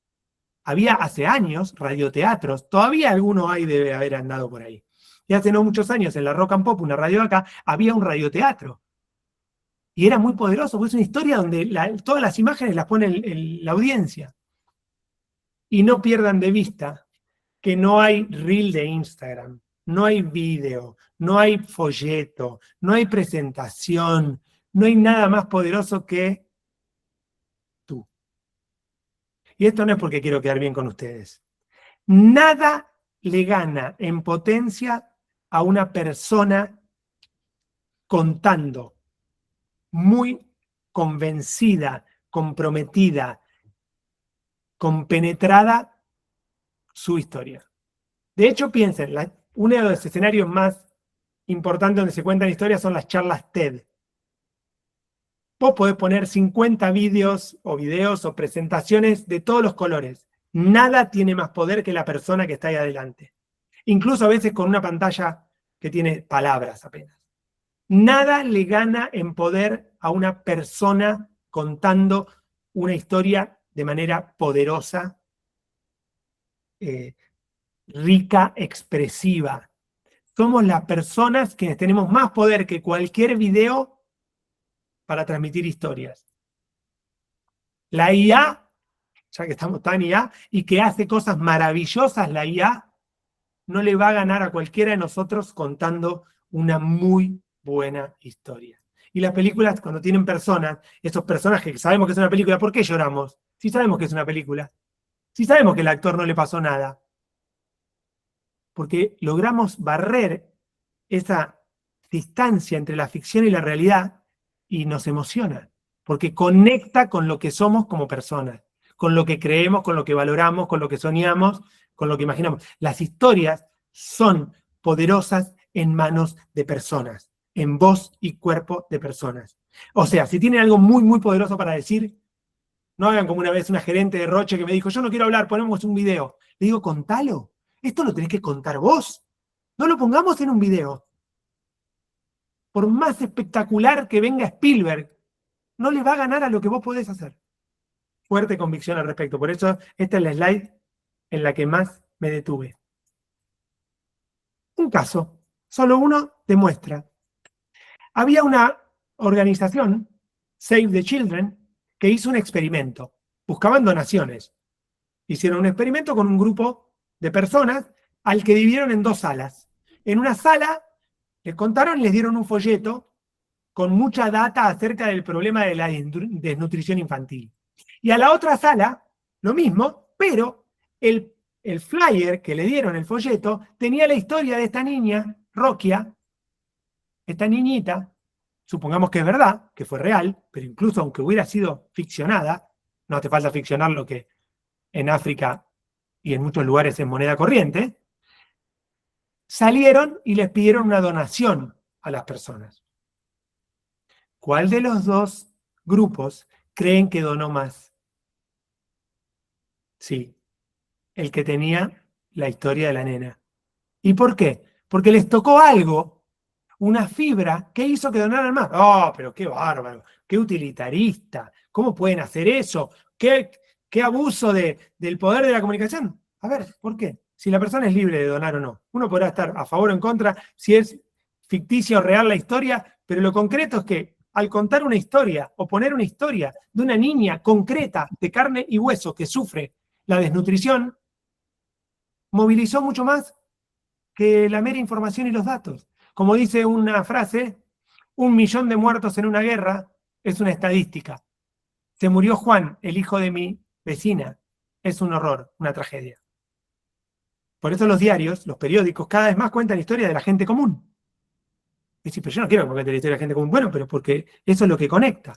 A: Había hace años radioteatros, todavía alguno hay, debe haber andado por ahí. Y hace no muchos años en la Rock and Pop, una radio de acá, había un radioteatro. Y era muy poderoso, porque es una historia donde todas las imágenes las pone la audiencia. Y no pierdan de vista que no hay reel de Instagram, no hay video, no hay folleto, no hay presentación, no hay nada más poderoso que tú. Y esto no es porque quiero quedar bien con ustedes. Nada le gana en potencia a una persona contando, muy convencida, comprometida, compenetrada su historia. De hecho, piensen, uno de los escenarios más importantes donde se cuentan historias son las charlas TED. Vos podés poner 50 vídeos o presentaciones de todos los colores. Nada tiene más poder que la persona que está ahí adelante. Incluso a veces con una pantalla que tiene palabras apenas. Nada le gana en poder a una persona contando una historia de manera poderosa, rica, expresiva. Somos las personas quienes tenemos más poder que cualquier video para transmitir historias. La IA, ya que estamos tan IA, y que hace cosas maravillosas la IA, no le va a ganar a cualquiera de nosotros contando una muy buena historia. Y las películas, cuando tienen personas, esos personajes que sabemos que es una película, ¿por qué lloramos? Si sabemos que es una película. Si sabemos que al actor no le pasó nada. Porque logramos barrer esa distancia entre la ficción y la realidad y nos emociona. Porque conecta con lo que somos como personas, con lo que creemos, con lo que valoramos, con lo que soñamos, con lo que imaginamos. Las historias son poderosas en manos de personas, en voz y cuerpo de personas. O sea, si tienen algo muy, muy poderoso para decir, no hagan como una vez una gerente de Roche que me dijo, yo no quiero hablar, ponemos un video. Le digo, contalo. Esto lo tenés que contar vos. No lo pongamos en un video. Por más espectacular que venga Spielberg, no le va a ganar a lo que vos podés hacer. Fuerte convicción al respecto. Por eso esta es la slide en la que más me detuve. Un caso, solo uno demuestra. Había una organización, Save the Children, que hizo un experimento. Buscaban donaciones. Hicieron un experimento con un grupo de personas al que dividieron en 2 salas. En una sala les contaron y les dieron un folleto con mucha data acerca del problema de la desnutrición infantil. Y a la otra sala lo mismo, pero el flyer que le dieron, el folleto, tenía la historia de esta niña, Roquia, esta niñita, supongamos que es verdad, que fue real, pero incluso aunque hubiera sido ficcionada, no hace falta ficcionar lo que en África y en muchos lugares es moneda corriente, salieron y les pidieron una donación a las personas. ¿Cuál de los dos grupos creen que donó más? Sí, el que tenía la historia de la nena. ¿Y por qué? Porque les tocó algo, una fibra, que hizo que donaran más. ¡Oh, pero qué bárbaro! ¡Qué utilitarista! ¿Cómo pueden hacer eso? ¿Qué abuso del poder de la comunicación? A ver, ¿por qué? Si la persona es libre de donar o no. Uno podrá estar a favor o en contra si es ficticia o real la historia, pero lo concreto es que al contar una historia o poner una historia de una niña concreta de carne y hueso que sufre la desnutrición, movilizó mucho más que la mera información y los datos. Como dice una frase, 1 millón de muertos en una guerra es una estadística. Se murió Juan, el hijo de mi vecina. Es un horror, una tragedia. Por eso los diarios, los periódicos, cada vez más cuentan la historia de la gente común. Y si, pero yo no quiero que cuente la historia de la gente común. Bueno, pero porque eso es lo que conecta.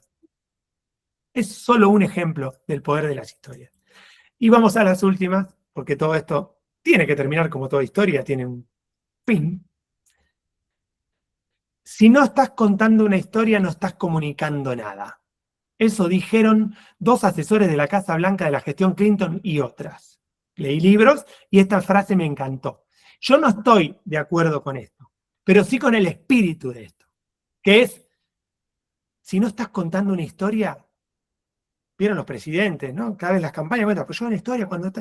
A: Es solo un ejemplo del poder de las historias. Y vamos a las últimas, porque todo esto tiene que terminar como toda historia, tiene un fin. Si no estás contando una historia, no estás comunicando nada. Eso dijeron 2 asesores de la Casa Blanca de la gestión Clinton y otras. Leí libros y esta frase me encantó. Yo no estoy de acuerdo con esto, pero sí con el espíritu de esto, que es, si no estás contando una historia, vieron los presidentes, ¿no? Cada vez las campañas cuentan, pues yo una historia cuando...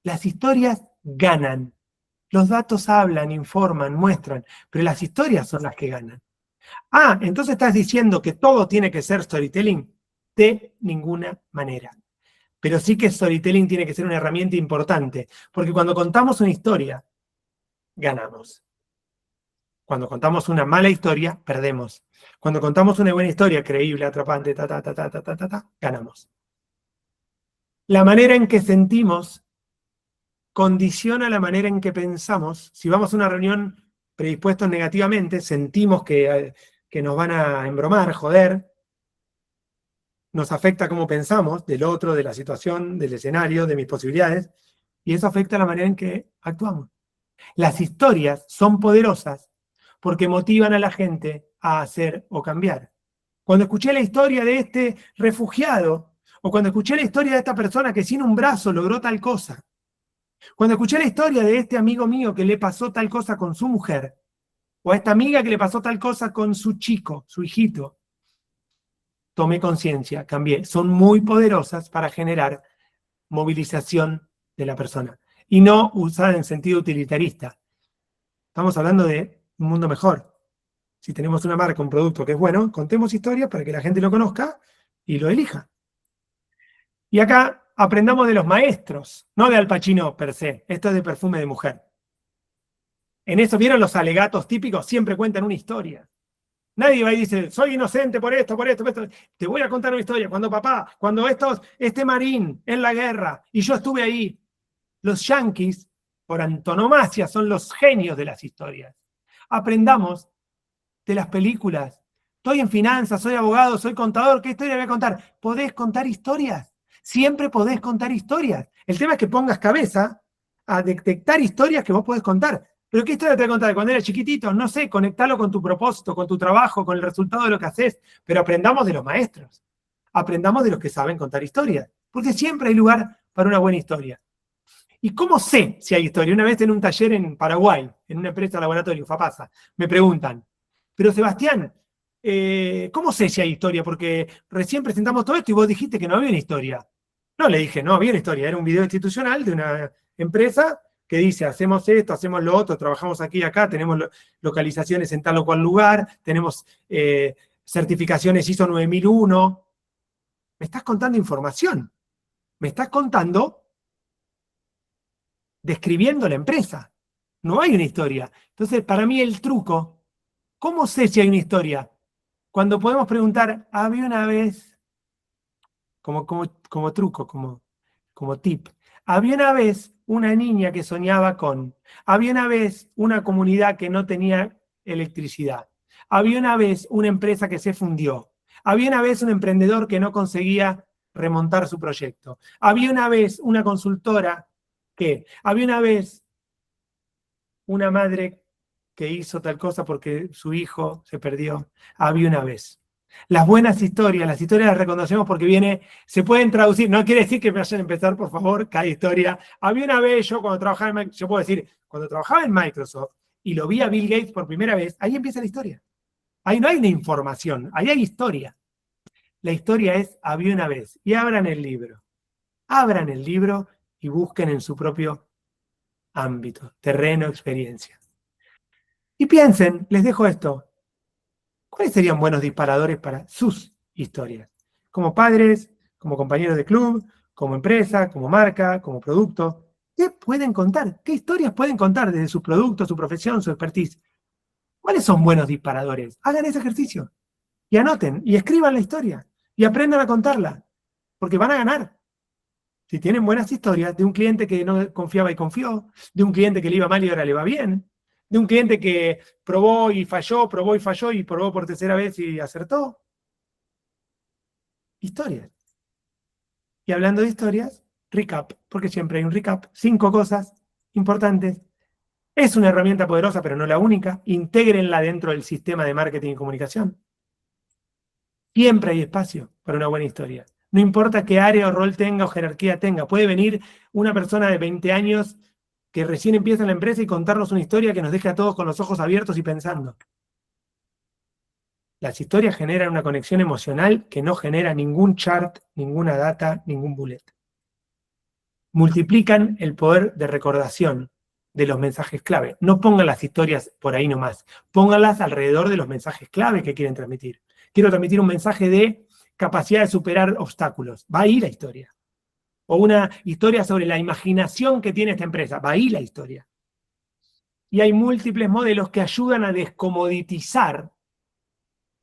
A: Las historias ganan. Los datos hablan, informan, muestran, pero las historias son las que ganan. Ah, entonces estás diciendo que todo tiene que ser storytelling. De ninguna manera. Pero sí que storytelling tiene que ser una herramienta importante, porque cuando contamos una historia, ganamos. Cuando contamos una mala historia, perdemos. Cuando contamos una buena historia, creíble, atrapante, ganamos. La manera en que sentimos condiciona la manera en que pensamos. Si vamos a una reunión predispuestos negativamente, sentimos que nos van a embromar, joder, nos afecta cómo pensamos del otro, de la situación, del escenario, de mis posibilidades, y eso afecta la manera en que actuamos. Las historias son poderosas porque motivan a la gente a hacer o cambiar. Cuando escuché la historia de este refugiado, o cuando escuché la historia de esta persona que sin un brazo logró tal cosa, cuando escuché la historia de este amigo mío que le pasó tal cosa con su mujer, o a esta amiga que le pasó tal cosa con su chico, su hijito, tomé conciencia, cambié. Son muy poderosas para generar movilización de la persona. Y no usar en sentido utilitarista. Estamos hablando de un mundo mejor. Si tenemos una marca, un producto que es bueno, contemos historias para que la gente lo conozca y lo elija. Y acá aprendamos de los maestros, no de Al Pacino per se. Esto es de Perfume de Mujer. En eso, ¿vieron los alegatos típicos? Siempre cuentan una historia. Nadie va y dice, soy inocente por esto, por esto, por esto. Te voy a contar una historia. Cuando este marín en la guerra, y yo estuve ahí, los yanquis, por antonomasia, son los genios de las historias. Aprendamos de las películas. Estoy en finanzas, soy abogado, soy contador, ¿qué historia voy a contar? ¿Podés contar historias? Siempre podés contar historias. El tema es que pongas cabeza a detectar historias que vos podés contar. ¿Pero qué historia te voy a contar? Cuando eras chiquitito, no sé, conectalo con tu propósito, con tu trabajo, con el resultado de lo que haces, pero aprendamos de los maestros. Aprendamos de los que saben contar historias, porque siempre hay lugar para una buena historia. ¿Y cómo sé si hay historia? Una vez en un taller en Paraguay, en una empresa laboratorio, FAPASA, me preguntan, pero Sebastián, ¿cómo sé si hay historia? Porque recién presentamos todo esto y vos dijiste que no había una historia. No, le dije, no había una historia, era un video institucional de una empresa que dice, hacemos esto, hacemos lo otro, trabajamos aquí y acá, tenemos localizaciones en tal o cual lugar, tenemos certificaciones ISO 9001. Me estás contando información. Me estás contando, describiendo la empresa. No hay una historia. Entonces, para mí el truco, ¿cómo sé si hay una historia? Cuando podemos preguntar, había una vez, como truco, como como tip. Había una vez una niña que soñaba con, había una vez una comunidad que no tenía electricidad, había una vez una empresa que se fundió, había una vez un emprendedor que no conseguía remontar su proyecto, había una vez una consultora que, había una vez una madre que hizo tal cosa porque su hijo se perdió, había una vez. Las buenas historias, las historias las reconocemos porque se pueden traducir, no quiere decir que me vayan a empezar, por favor, cada historia. Había una vez, yo cuando trabajaba en Microsoft, yo puedo decir, cuando trabajaba en Microsoft y lo vi a Bill Gates por primera vez, ahí empieza la historia. Ahí no hay una información, ahí hay historia. La historia es, había una vez. Y abran el libro y busquen en su propio ámbito, terreno, experiencia. Y piensen, les dejo esto, ¿cuáles serían buenos disparadores para sus historias? Como padres, como compañeros de club, como empresa, como marca, como producto. ¿Qué pueden contar? ¿Qué historias pueden contar desde sus productos, su profesión, su expertise? ¿Cuáles son buenos disparadores? Hagan ese ejercicio. Y anoten, y escriban la historia. Y aprendan a contarla. Porque van a ganar. Si tienen buenas historias de un cliente que no confiaba y confió, de un cliente que le iba mal y ahora le va bien, de un cliente que probó y falló y probó por tercera vez y acertó. Historias. Y hablando de historias, recap, porque siempre hay un recap. 5 cosas importantes. Es una herramienta poderosa, pero no la única. Intégrenla dentro del sistema de marketing y comunicación. Siempre hay espacio para una buena historia. No importa qué área o rol tenga o jerarquía tenga. Puede venir una persona de 20 años que recién empieza en la empresa y contarnos una historia que nos deje a todos con los ojos abiertos y pensando. Las historias generan una conexión emocional que no genera ningún chart, ninguna data, ningún bullet. Multiplican el poder de recordación de los mensajes clave. No pongan las historias por ahí nomás. Pónganlas alrededor de los mensajes clave que quieren transmitir. Quiero transmitir un mensaje de capacidad de superar obstáculos. Va ahí la historia. O una historia sobre la imaginación que tiene esta empresa. Va ahí la historia. Y hay múltiples modelos que ayudan a descomoditizar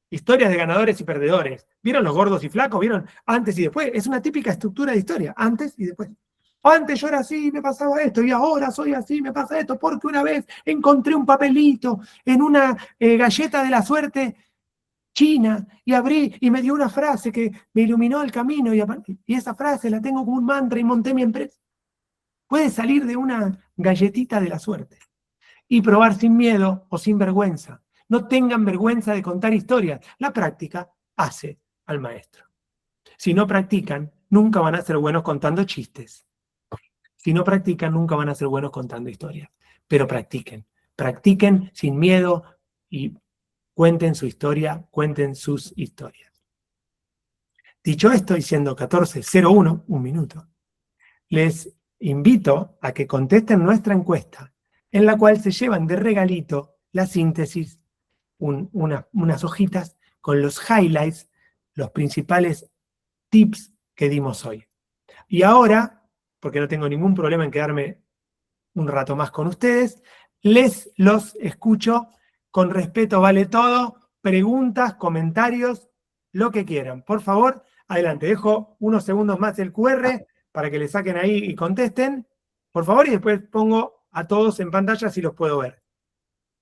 A: historias de ganadores y perdedores. ¿Vieron los gordos y flacos? ¿Vieron antes y después? Es una típica estructura de historia. Antes y después. Antes yo era así, me pasaba esto, y ahora soy así, me pasa esto, porque una vez encontré un papelito en una galleta de la suerte china, y abrí y me dio una frase que me iluminó el camino, y esa frase la tengo como un mantra y monté mi empresa. Puede salir de una galletita de la suerte y probar sin miedo o sin vergüenza. No tengan vergüenza de contar historias. La práctica hace al maestro. Si no practican, nunca van a ser buenos contando chistes. Si no practican, nunca van a ser buenos contando historias. Pero practiquen. Practiquen sin miedo y cuenten su historia, cuenten sus historias. Dicho esto, y siendo 14:01, un minuto, les invito a que contesten nuestra encuesta, en la cual se llevan de regalito la síntesis, unas hojitas con los highlights, los principales tips que dimos hoy. Y ahora, porque no tengo ningún problema en quedarme un rato más con ustedes, los escucho con respeto, vale todo, preguntas, comentarios, lo que quieran. Por favor, adelante, dejo unos segundos más el QR para que le saquen ahí y contesten, por favor, y después pongo a todos en pantalla si los puedo ver.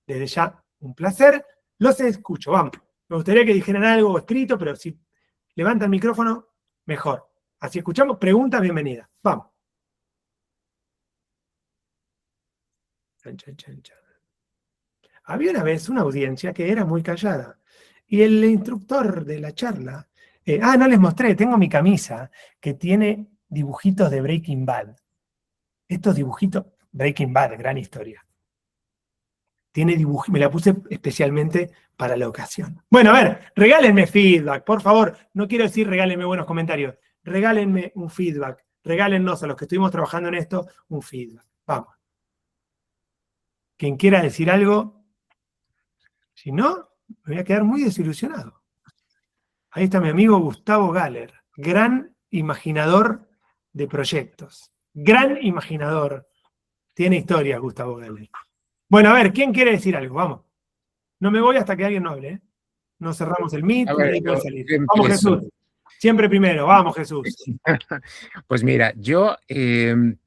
A: Desde ya, un placer, los escucho, vamos. Me gustaría que dijeran algo escrito, pero si levantan el micrófono, mejor. Así escuchamos, preguntas, bienvenidas. Vamos. Chan, chan, chan, chan. Había una vez una audiencia que era muy callada. Y el instructor de la charla... no les mostré, tengo mi camisa que tiene dibujitos de Breaking Bad. Estos dibujitos, Breaking Bad, gran historia. Tiene dibujitos, me la puse especialmente para la ocasión. Bueno, a ver, regálenme feedback, por favor. No quiero decir regálenme buenos comentarios. Regálenme un feedback. Regálennos a los que estuvimos trabajando en esto un feedback. Vamos. Quien quiera decir algo... Si no, me voy a quedar muy desilusionado. Ahí está mi amigo Gustavo Galler, gran imaginador de proyectos. Gran imaginador. Tiene historias, Gustavo Galler. Bueno, a ver, ¿quién quiere decir algo? Vamos. No me voy hasta que alguien no hable, ¿eh? No cerramos el Meet,
C: A ver,
A: nadie puede salir.
C: yo
A: Vamos,
C: empiezo.
A: Jesús. Siempre primero, vamos Jesús.
C: Pues mira, yo, el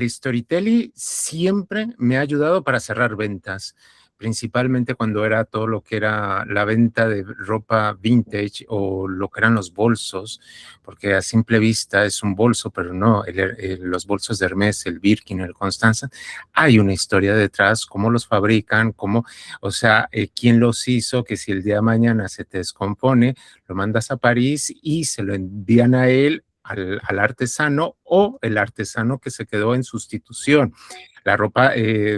C: storytelling siempre me ha ayudado para cerrar ventas, principalmente cuando era todo lo que era la venta de ropa vintage o lo que eran los bolsos, porque a simple vista es un bolso, pero no, los bolsos de Hermès, el Birkin, el Constanza, hay una historia detrás, cómo los fabrican, cómo, o sea, quién los hizo, que si el día de mañana se te descompone, lo mandas a París y se lo envían a él, al artesano, o el artesano que se quedó en sustitución. La ropa,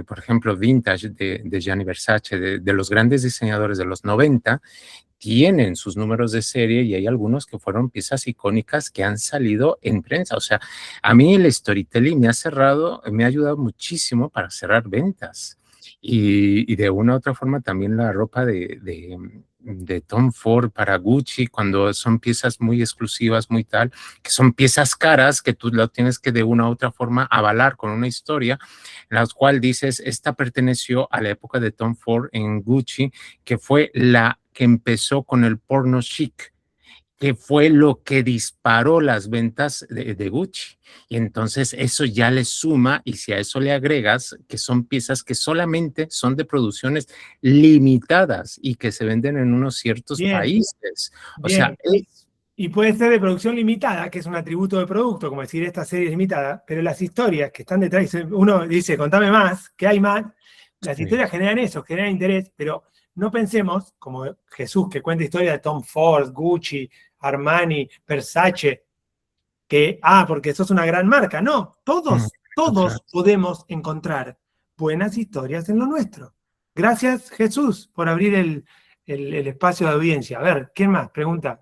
C: por ejemplo, vintage de Gianni Versace, de los grandes diseñadores de los 90, tienen sus números de serie y hay algunos que fueron piezas icónicas que han salido en prensa. O sea, a mí el storytelling me ha ayudado muchísimo para cerrar ventas. Y de una u otra forma también la ropa de Tom Ford para Gucci, cuando son piezas muy exclusivas, muy tal, que son piezas caras que tú lo tienes que de una u otra forma avalar con una historia, en la cual dices, esta perteneció a la época de Tom Ford en Gucci, que fue la que empezó con el porno chic, que fue lo que disparó las ventas de Gucci. Y entonces eso ya le suma, y si a eso le agregas que son piezas que solamente son de producciones limitadas y que se venden en unos ciertos países. O sea,
A: y puede ser de producción limitada, que es un atributo de producto, como decir, esta serie es limitada, pero las historias que están detrás, uno dice, contame más, ¿qué hay más? Las historias generan eso, generan interés, pero no pensemos, como Jesús, que cuenta historias de Tom Ford, Gucci, Armani, Versace, que, porque sos una gran marca. No, todos podemos encontrar buenas historias en lo nuestro. Gracias, Jesús, por abrir el espacio de audiencia. A ver, ¿quién más? Pregunta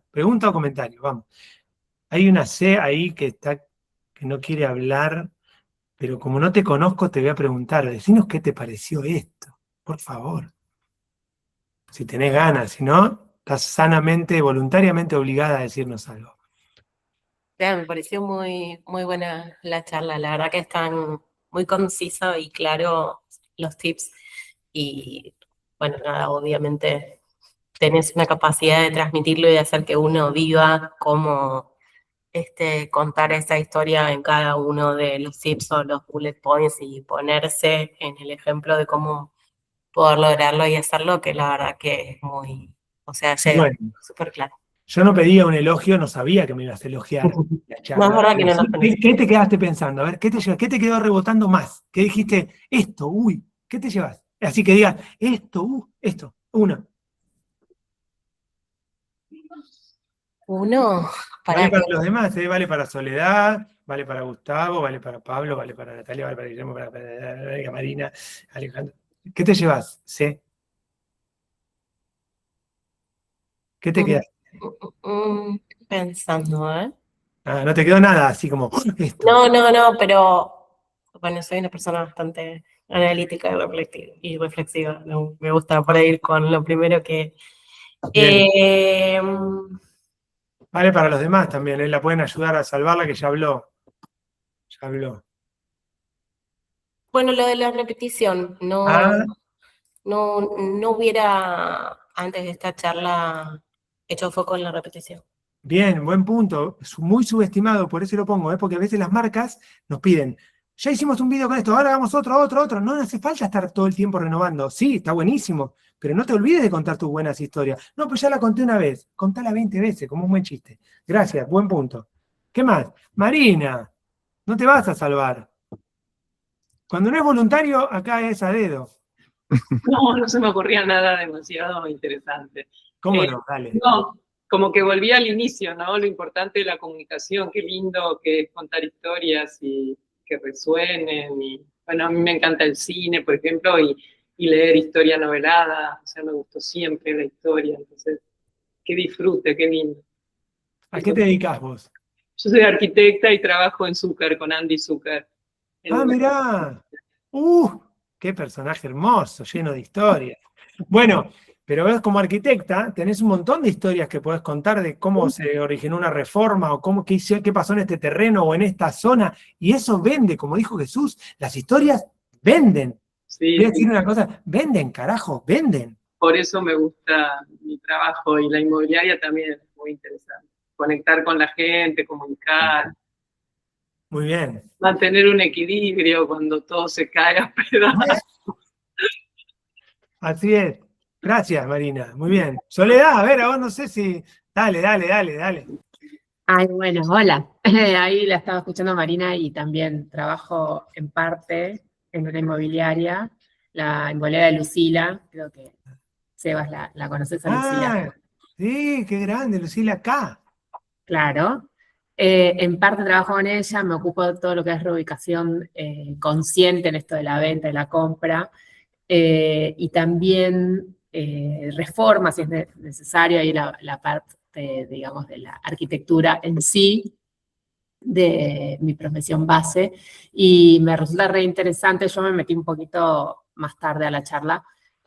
A: o comentario, vamos. Hay una C ahí que no quiere hablar, pero como no te conozco, te voy a preguntar, decinos qué te pareció esto, por favor. Si tenés ganas, si no, estás sanamente, voluntariamente obligada a decirnos algo.
I: Me pareció muy, muy buena la charla, la verdad que están muy conciso y claro los tips y bueno, nada, obviamente tenés una capacidad de transmitirlo y de hacer que uno viva cómo contar esa historia en cada uno de los tips o los bullet points y ponerse en el ejemplo de cómo poder lograrlo y hacerlo, que la verdad que es muy, o sea, llega súper claro.
A: Yo no pedía un elogio, no sabía que me ibas a elogiar.
I: No, es verdad que no nos tenés.
A: ¿Qué te quedaste pensando? A ver, ¿qué te quedó rebotando más? ¿Qué dijiste? Esto, ¿qué te llevas? Así que digas, esto, uno.
I: Uno,
A: vale para los demás, vale para Soledad, vale para Gustavo, vale para Pablo, vale para Natalia, vale para Guillermo, vale para Marina, Alejandro. ¿Qué te llevas? ¿Sí? ¿Qué te quedas?
I: Pensando,
A: no te quedó nada, así como esto.
I: No, pero bueno, soy una persona bastante analítica y reflexiva. Me gusta por ahí ir con lo primero que...
A: Vale para los demás también, la pueden ayudar a salvarla, que ya habló.
I: Bueno, lo de la repetición, no hubiera antes de esta charla hecho foco en la repetición.
A: Bien, buen punto. Es muy subestimado, por eso lo pongo, porque a veces las marcas nos piden, ya hicimos un video con esto, ahora hagamos otro. No hace falta estar todo el tiempo renovando. Sí, está buenísimo, pero no te olvides de contar tus buenas historias. No, pues ya la conté una vez, contala 20 veces, como un buen chiste. Gracias, buen punto. ¿Qué más? Marina, no te vas a salvar. Cuando no es voluntario, acá es a dedo.
E: No se me ocurría nada demasiado interesante.
A: ¿Cómo no? Dale.
E: No, como que volví al inicio, ¿no? Lo importante de la comunicación, qué lindo que es contar historias y que resuenen. Y, bueno, a mí me encanta el cine, por ejemplo, y leer historia novelada. O sea, me gustó siempre la historia. Entonces, qué disfrute, qué lindo.
A: ¿A qué te dedicas vos?
E: Yo soy arquitecta y trabajo en Zucker, con Andy Zucker.
A: Mirá. Qué personaje hermoso, lleno de historias. Bueno, pero ves, como arquitecta, tenés un montón de historias que podés contar de cómo se originó una reforma o qué pasó en este terreno o en esta zona. Y eso vende, como dijo Jesús, las historias venden.
E: Sí.
A: Voy a decir una cosa, venden, carajo, venden.
E: Por eso me gusta mi trabajo y la inmobiliaria también es muy interesante. conectar con la gente, comunicar,
A: Muy bien.
E: mantener un equilibrio cuando todo se cae a pedazos.
A: Así es. Gracias, Marina. Muy bien. Soledad, a ver, a vos no sé si... Dale.
D: Ay, bueno, hola. Ahí la estaba escuchando a Marina y también trabajo en parte en una inmobiliaria, la inmobiliaria de Lucila, creo que Sebas la conoces a Lucila.
A: Sí, qué grande, Lucila, acá.
D: Claro. En parte trabajo con ella, me ocupo de todo lo que es reubicación consciente en esto de la venta y la compra, y también reforma, si es necesario, ahí la parte, digamos, de la arquitectura en sí, de mi profesión base, y me resulta re interesante. Yo me metí un poquito más tarde a la charla,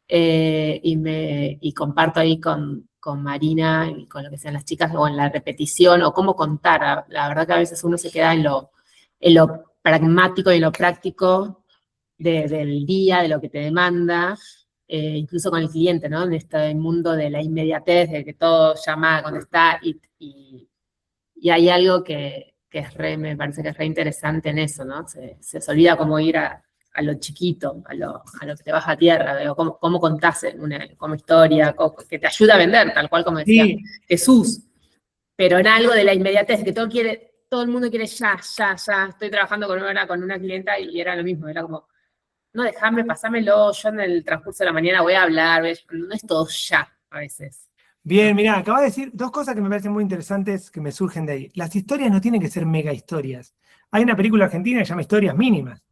D: y comparto ahí con Marina y con lo que sean las chicas, o en la repetición, o cómo contar. La verdad que a veces uno se queda en lo pragmático y en lo práctico del día, de lo que te demanda, incluso con el cliente, ¿no? En este mundo de la inmediatez, de que todo llama, contesta, y hay algo que me parece que es re interesante en eso, ¿no? Se olvida cómo ir a lo chiquito, a lo que te baja a tierra, cómo contás como historia, que te ayuda a vender, tal cual como decía Jesús. Pero en algo de la inmediatez, que todo el mundo quiere ya. Estoy trabajando con una clienta y era lo mismo, era como, no, pasámelo, yo en el transcurso de la mañana voy a hablar, no es todo ya, a veces.
A: Bien, mirá, acabas de decir dos cosas que me parecen muy interesantes que me surgen de ahí. Las historias no tienen que ser mega historias. Hay una película argentina que se llama Historias Mínimas.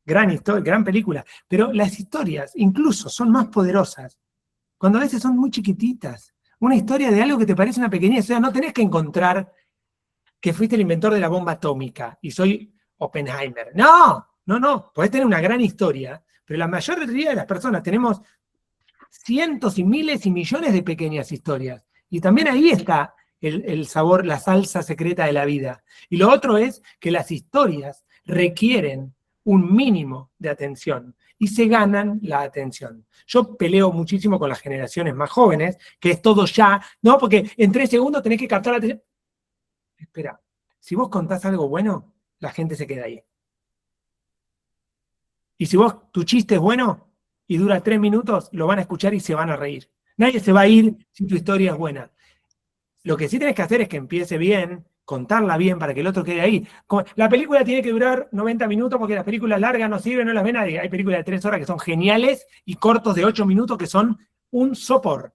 A: Gran película. Pero las historias incluso son más poderosas cuando a veces son muy chiquititas. Una historia de algo que te parece una pequeñez. O sea, no tenés que encontrar que fuiste el inventor de la bomba atómica y soy Oppenheimer. No. Podés tener una gran historia, pero la mayoría de las personas tenemos cientos y miles y millones de pequeñas historias. Y también ahí está el sabor, la salsa secreta de la vida. Y lo otro es que las historias requieren un mínimo de atención y se ganan la atención. Yo peleo muchísimo con las generaciones más jóvenes, que es todo ya, ¿no? Porque en 3 segundos tenés que captar la atención. Espera, si vos contás algo bueno, la gente se queda ahí. Y si tu chiste es bueno y dura 3 minutos, lo van a escuchar y se van a reír. Nadie se va a ir si tu historia es buena. Lo que sí tenés que hacer es que empiece bien, contarla bien para que el otro quede ahí. La película tiene que durar 90 minutos porque las películas largas no sirven, no las ve nadie. Hay películas de 3 horas que son geniales y cortos de 8 minutos que son un sopor.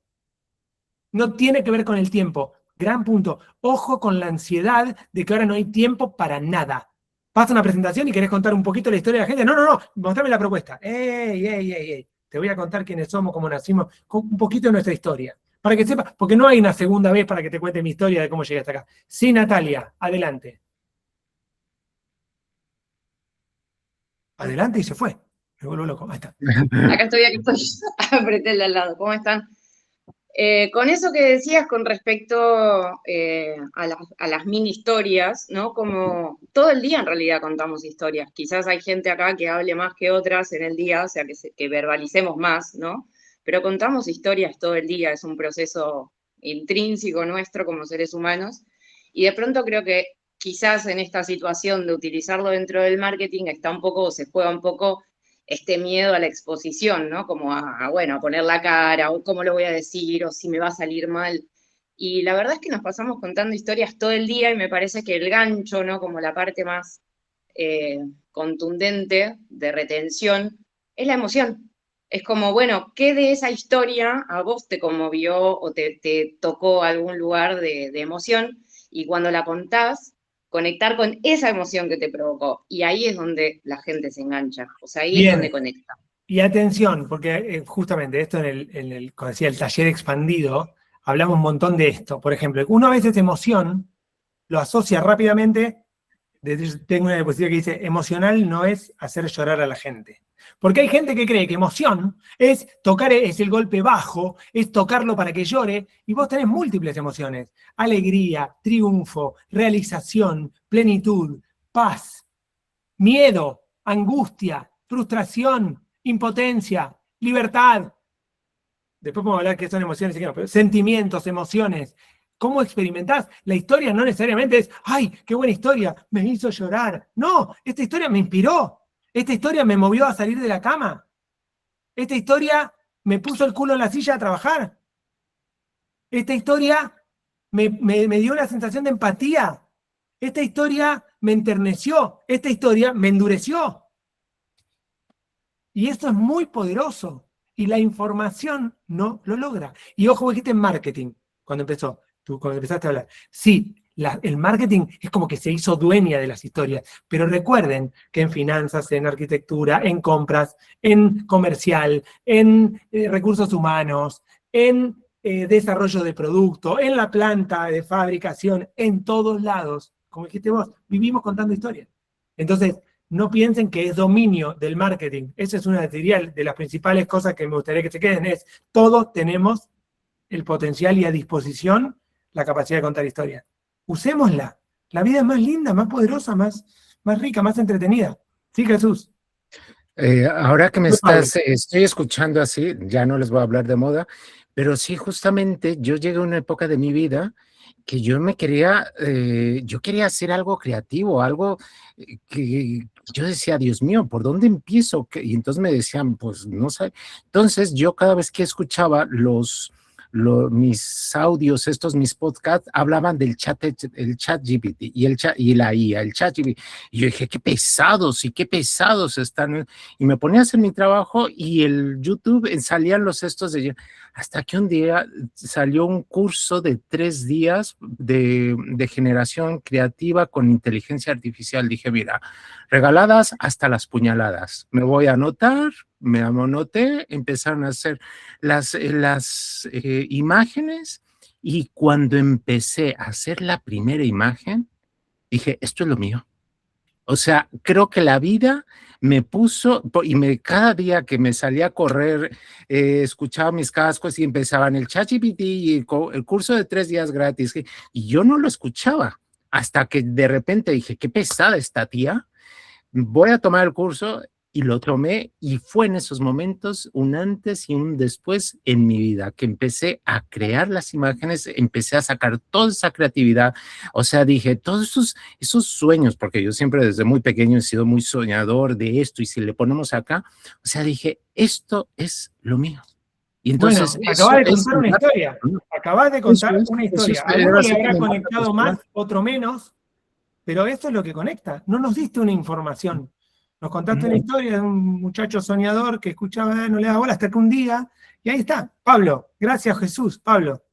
A: No tiene que ver con el tiempo. Gran punto. Ojo con la ansiedad de que ahora no hay tiempo para nada. Pasa una presentación y querés contar un poquito la historia de la gente. No, mostrame la propuesta. ¡Ey! Te voy a contar quiénes somos, cómo nacimos, un poquito de nuestra historia. Para que sepas, porque no hay una segunda vez para que te cuente mi historia de cómo llegué hasta acá. Sí, Natalia, adelante. Adelante y se fue. Me vuelvo loco. Ahí está.
J: Acá estoy. Apreté el de al lado. ¿Cómo están? Con eso que decías con respecto a las mini historias, ¿no? Como todo el día en realidad contamos historias. Quizás hay gente acá que hable más que otras en el día, o sea, que verbalicemos más, ¿no? Pero contamos historias todo el día, es un proceso intrínseco nuestro como seres humanos. Y de pronto creo que quizás en esta situación de utilizarlo dentro del marketing se juega un poco este miedo a la exposición, ¿no? Como a poner la cara, o cómo lo voy a decir, o si me va a salir mal. Y la verdad es que nos pasamos contando historias todo el día y me parece que el gancho, ¿no? Como la parte más contundente de retención, es la emoción. Es como, bueno, ¿qué de esa historia a vos te conmovió o te tocó algún lugar de emoción? Y cuando la contás, conectar con esa emoción que te provocó. Y ahí es donde la gente se engancha. O sea, ahí es donde conecta.
A: Y atención, porque justamente esto como decía, el taller expandido, hablamos un montón de esto. Por ejemplo, uno a veces emoción lo asocia rápidamente. Tengo una diapositiva que dice, emocional no es hacer llorar a la gente. Porque hay gente que cree que emoción es el golpe bajo, es tocarlo para que llore, y vos tenés múltiples emociones. Alegría, triunfo, realización, plenitud, paz, miedo, angustia, frustración, impotencia, libertad. Después podemos hablar qué son emociones y qué no, pero sentimientos, emociones. cómo experimentás. La historia no necesariamente es, ¡ay, qué buena historia! Me hizo llorar. No, esta historia me inspiró. Esta historia me movió a salir de la cama. Esta historia me puso el culo en la silla a trabajar. Esta historia me dio una sensación de empatía. Esta historia me enterneció. Esta historia me endureció. Y esto es muy poderoso. Y la información no lo logra. Y ojo, dijiste en marketing, cuando empezaste a hablar. Sí, el marketing es como que se hizo dueña de las historias. Pero recuerden que en finanzas, en arquitectura, en compras, en comercial, en recursos humanos, en desarrollo de producto, en la planta de fabricación, en todos lados, como dijiste vos, vivimos contando historias. Entonces, no piensen que es dominio del marketing. Esa es una de las principales cosas que me gustaría que se queden, es todos tenemos el potencial y a disposición la capacidad de contar historias. Usémosla. La vida es más linda, más poderosa, más rica, más entretenida. ¿Sí, Jesús?
C: Ahora que estoy escuchando así, ya no les voy a hablar de moda, pero sí, justamente yo llegué a una época de mi vida que yo quería hacer algo creativo, algo que yo decía, Dios mío, ¿por dónde empiezo? Y entonces me decían, pues no sé. Entonces yo cada vez que escuchaba mis audios, mis podcasts, hablaban del chat GPT y la IA, el chat GPT. Y yo dije, qué pesados están. Y me ponía a hacer mi trabajo y el YouTube salían hasta que un día salió un curso de 3 días de generación creativa con inteligencia artificial. Dije, mira, regaladas hasta las puñaladas. Me voy a anotar. Me anoté, empezaron a hacer las imágenes y cuando empecé a hacer la primera imagen, dije, esto es lo mío. O sea, creo que la vida me puso, y cada día que me salía a correr, escuchaba mis cascos y empezaban el ChatGPT y el curso de 3 días gratis, y yo no lo escuchaba, hasta que de repente dije, qué pesada esta tía, voy a tomar el curso. Y lo tomé y fue en esos momentos un antes y un después en mi vida, que empecé a crear las imágenes, empecé a sacar toda esa creatividad. O sea, dije, todos esos sueños, porque yo siempre desde muy pequeño he sido muy soñador de esto y si le ponemos acá, o sea, dije, esto es lo mío. Y entonces,
A: bueno, acabas de contar una historia. Acabas de contar una historia. A uno le habrá conectado más, otro menos, pero esto es lo que conecta. No nos diste una información. Nos contaste una historia de un muchacho soñador que escuchaba, no le daba bola hasta que un día, y ahí está. Pablo, gracias Jesús. Pablo.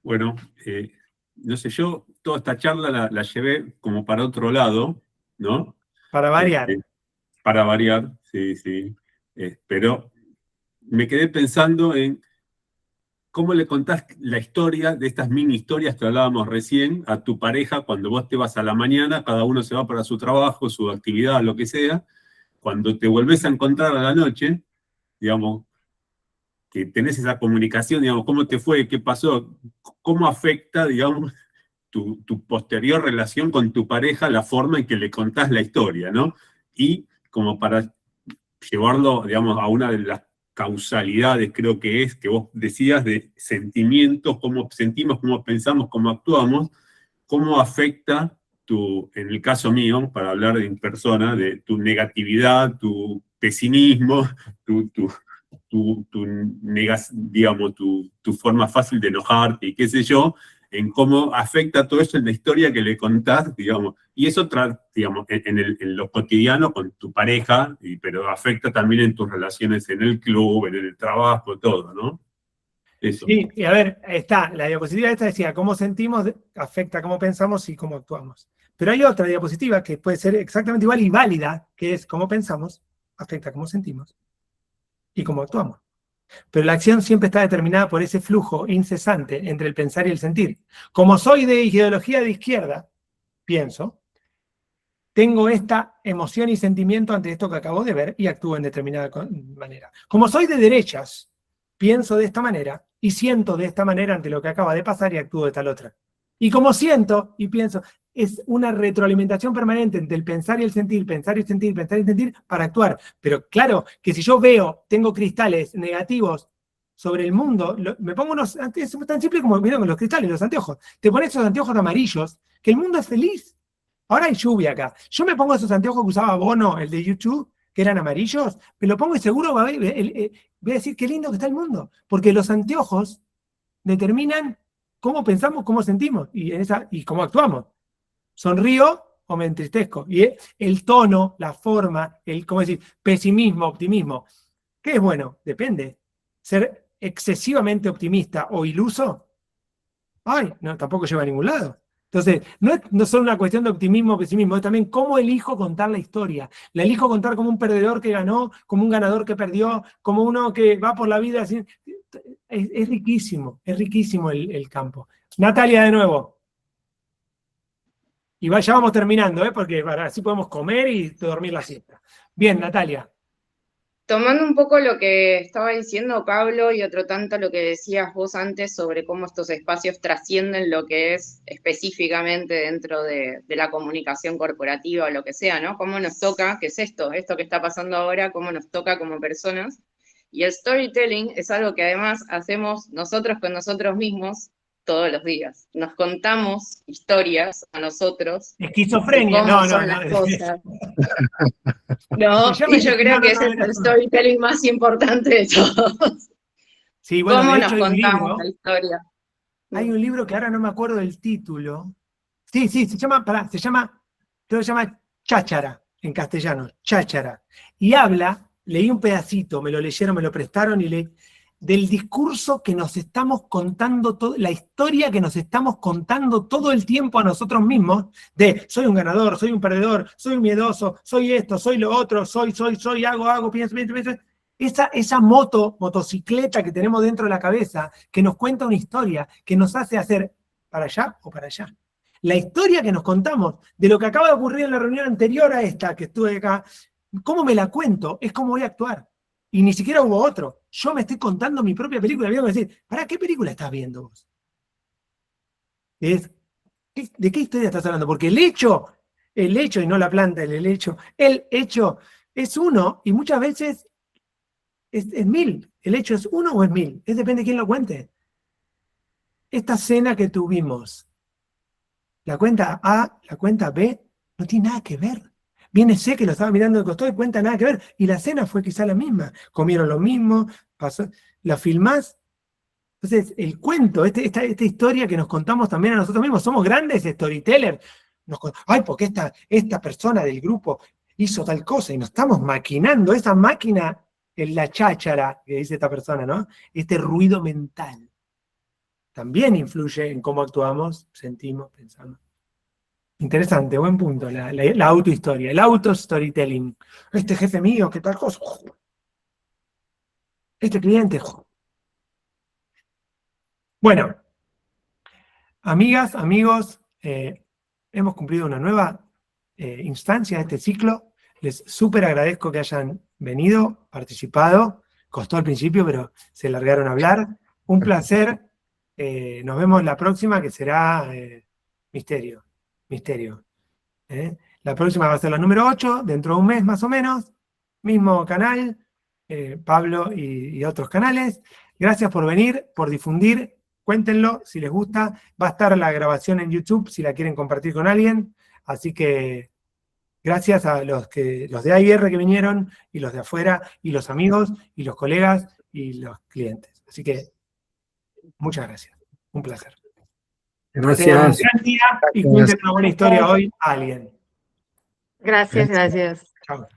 H: Bueno, no sé, yo toda esta charla la llevé como para otro lado, ¿no?
A: Para variar.
H: Para variar, sí. Pero me quedé pensando en cómo le contás la historia de estas mini historias que hablábamos recién a tu pareja cuando vos te vas a la mañana, cada uno se va para su trabajo, su actividad, lo que sea. Cuando te volvés a encontrar a la noche, digamos, que tenés esa comunicación, digamos, cómo te fue, qué pasó, cómo afecta, digamos, tu posterior relación con tu pareja, la forma en que le contás la historia, ¿no? Y como para llevarlo, digamos, a una de las causalidades, creo que es, que vos decías, de sentimientos, cómo sentimos, cómo pensamos, cómo actuamos, cómo afecta en el caso mío, para hablar en persona, de tu negatividad, tu pesimismo, digamos, tu forma fácil de enojarte y qué sé yo, en cómo afecta todo eso en la historia que le contás, digamos, y eso, digamos, en lo cotidiano con tu pareja, pero afecta también en tus relaciones en el club, en el trabajo, todo, ¿no? Eso.
A: Sí, y a ver, está, la diapositiva esta decía, cómo sentimos afecta cómo pensamos y cómo actuamos. Pero hay otra diapositiva que puede ser exactamente igual y válida, que es cómo pensamos afecta cómo sentimos y cómo actuamos. Pero la acción siempre está determinada por ese flujo incesante entre el pensar y el sentir. Como soy de ideología de izquierda, pienso, tengo esta emoción y sentimiento ante esto que acabo de ver y actúo en determinada manera. Como soy de derechas, pienso de esta manera y siento de esta manera ante lo que acaba de pasar y actúo de tal otra. Y como siento y pienso, es una retroalimentación permanente entre el pensar y el sentir, pensar y sentir, pensar y sentir para actuar. Pero claro, que si yo veo, tengo cristales negativos sobre el mundo, me pongo unos, es tan simple como, miren, con los cristales, los anteojos. Te pones esos anteojos amarillos, que el mundo es feliz. Ahora hay lluvia acá. Yo me pongo esos anteojos que usaba Bono, el de YouTube, que eran amarillos, me lo pongo y seguro voy a decir qué lindo que está el mundo. Porque los anteojos determinan cómo pensamos, cómo sentimos y cómo actuamos. ¿Sonrío o me entristezco? Y el tono, la forma, ¿cómo decir? Pesimismo, optimismo. ¿Qué es bueno? Depende. Ser excesivamente optimista o iluso, no, tampoco lleva a ningún lado. Entonces, no es solo una cuestión de optimismo o pesimismo, es también cómo elijo contar la historia. La elijo contar como un perdedor que ganó, como un ganador que perdió, como uno que va por la vida así. Es riquísimo el campo. Natalia, de nuevo. Y ya vamos terminando, porque así podemos comer y dormir la siesta. Bien, Natalia.
J: Tomando un poco lo que estaba diciendo Pablo y otro tanto lo que decías vos antes sobre cómo estos espacios trascienden lo que es específicamente dentro de la comunicación corporativa o lo que sea, ¿no? Cómo nos toca, ¿qué es esto que está pasando ahora, cómo nos toca como personas? Y el storytelling es algo que además hacemos nosotros con nosotros mismos todos los días. Nos contamos historias a nosotros.
A: Esquizofrenia,
J: las cosas. No, y yo creo que ese es el storytelling más importante de todos.
A: Sí, bueno,
J: ¿Cómo
A: de
J: nos
A: hecho,
J: contamos la historia?
A: Hay un libro que ahora no me acuerdo del título. Sí, se llama Cháchara, en castellano, Cháchara. Y habla, leí un pedacito, me lo leyeron, me lo prestaron y leí, del discurso que nos estamos contando, la historia que nos estamos contando todo el tiempo a nosotros mismos, de soy un ganador, soy un perdedor, soy un miedoso, soy esto, soy lo otro, soy, hago, pienso. Esa motocicleta que tenemos dentro de la cabeza, que nos cuenta una historia, que nos hace hacer para allá o para allá. La historia que nos contamos de lo que acaba de ocurrir en la reunión anterior a esta, que estuve acá, cómo me la cuento, es cómo voy a actuar. Y ni siquiera hubo otro. Yo me estoy contando mi propia película. Me voy a decir, ¿para qué película estás viendo vos? ¿De qué historia estás hablando? Porque el hecho, y no la planta, el hecho es uno, y muchas veces es mil. ¿El hecho es uno o es mil? Depende de quién lo cuente. Esta cena que tuvimos, la cuenta A, la cuenta B, no tiene nada que ver. Viene C, que lo estaba mirando de costado y cuenta nada que ver. Y la cena fue quizá la misma. Comieron lo mismo, pasó, la filmás. Entonces, el cuento, esta historia que nos contamos también a nosotros mismos, somos grandes storytellers. Porque esta persona del grupo hizo tal cosa y nos estamos maquinando. Esa máquina es la cháchara que dice esta persona, ¿no? Este ruido mental también influye en cómo actuamos, sentimos, pensamos. Interesante, buen punto, la autohistoria, el auto-storytelling. Este jefe mío, ¿qué tal cosa? Este cliente. Bueno, amigas, amigos, hemos cumplido una nueva instancia de este ciclo. Les súper agradezco que hayan venido, participado. Costó al principio, pero se largaron a hablar. Un placer. Nos vemos la próxima, que será misterio. La próxima va a ser la número 8, dentro de un mes más o menos. Mismo canal, Pablo y otros canales. Gracias por venir, por difundir. Cuéntenlo si les gusta. Va a estar la grabación en YouTube si la quieren compartir con alguien. Así que gracias a los de AIR que vinieron, y los de afuera, y los amigos, y los colegas, y los clientes. Así que muchas gracias. Un placer.
B: Gracias.
A: Tengan un gran día y cuenten una buena historia hoy a alguien.
K: Gracias.
A: Chao.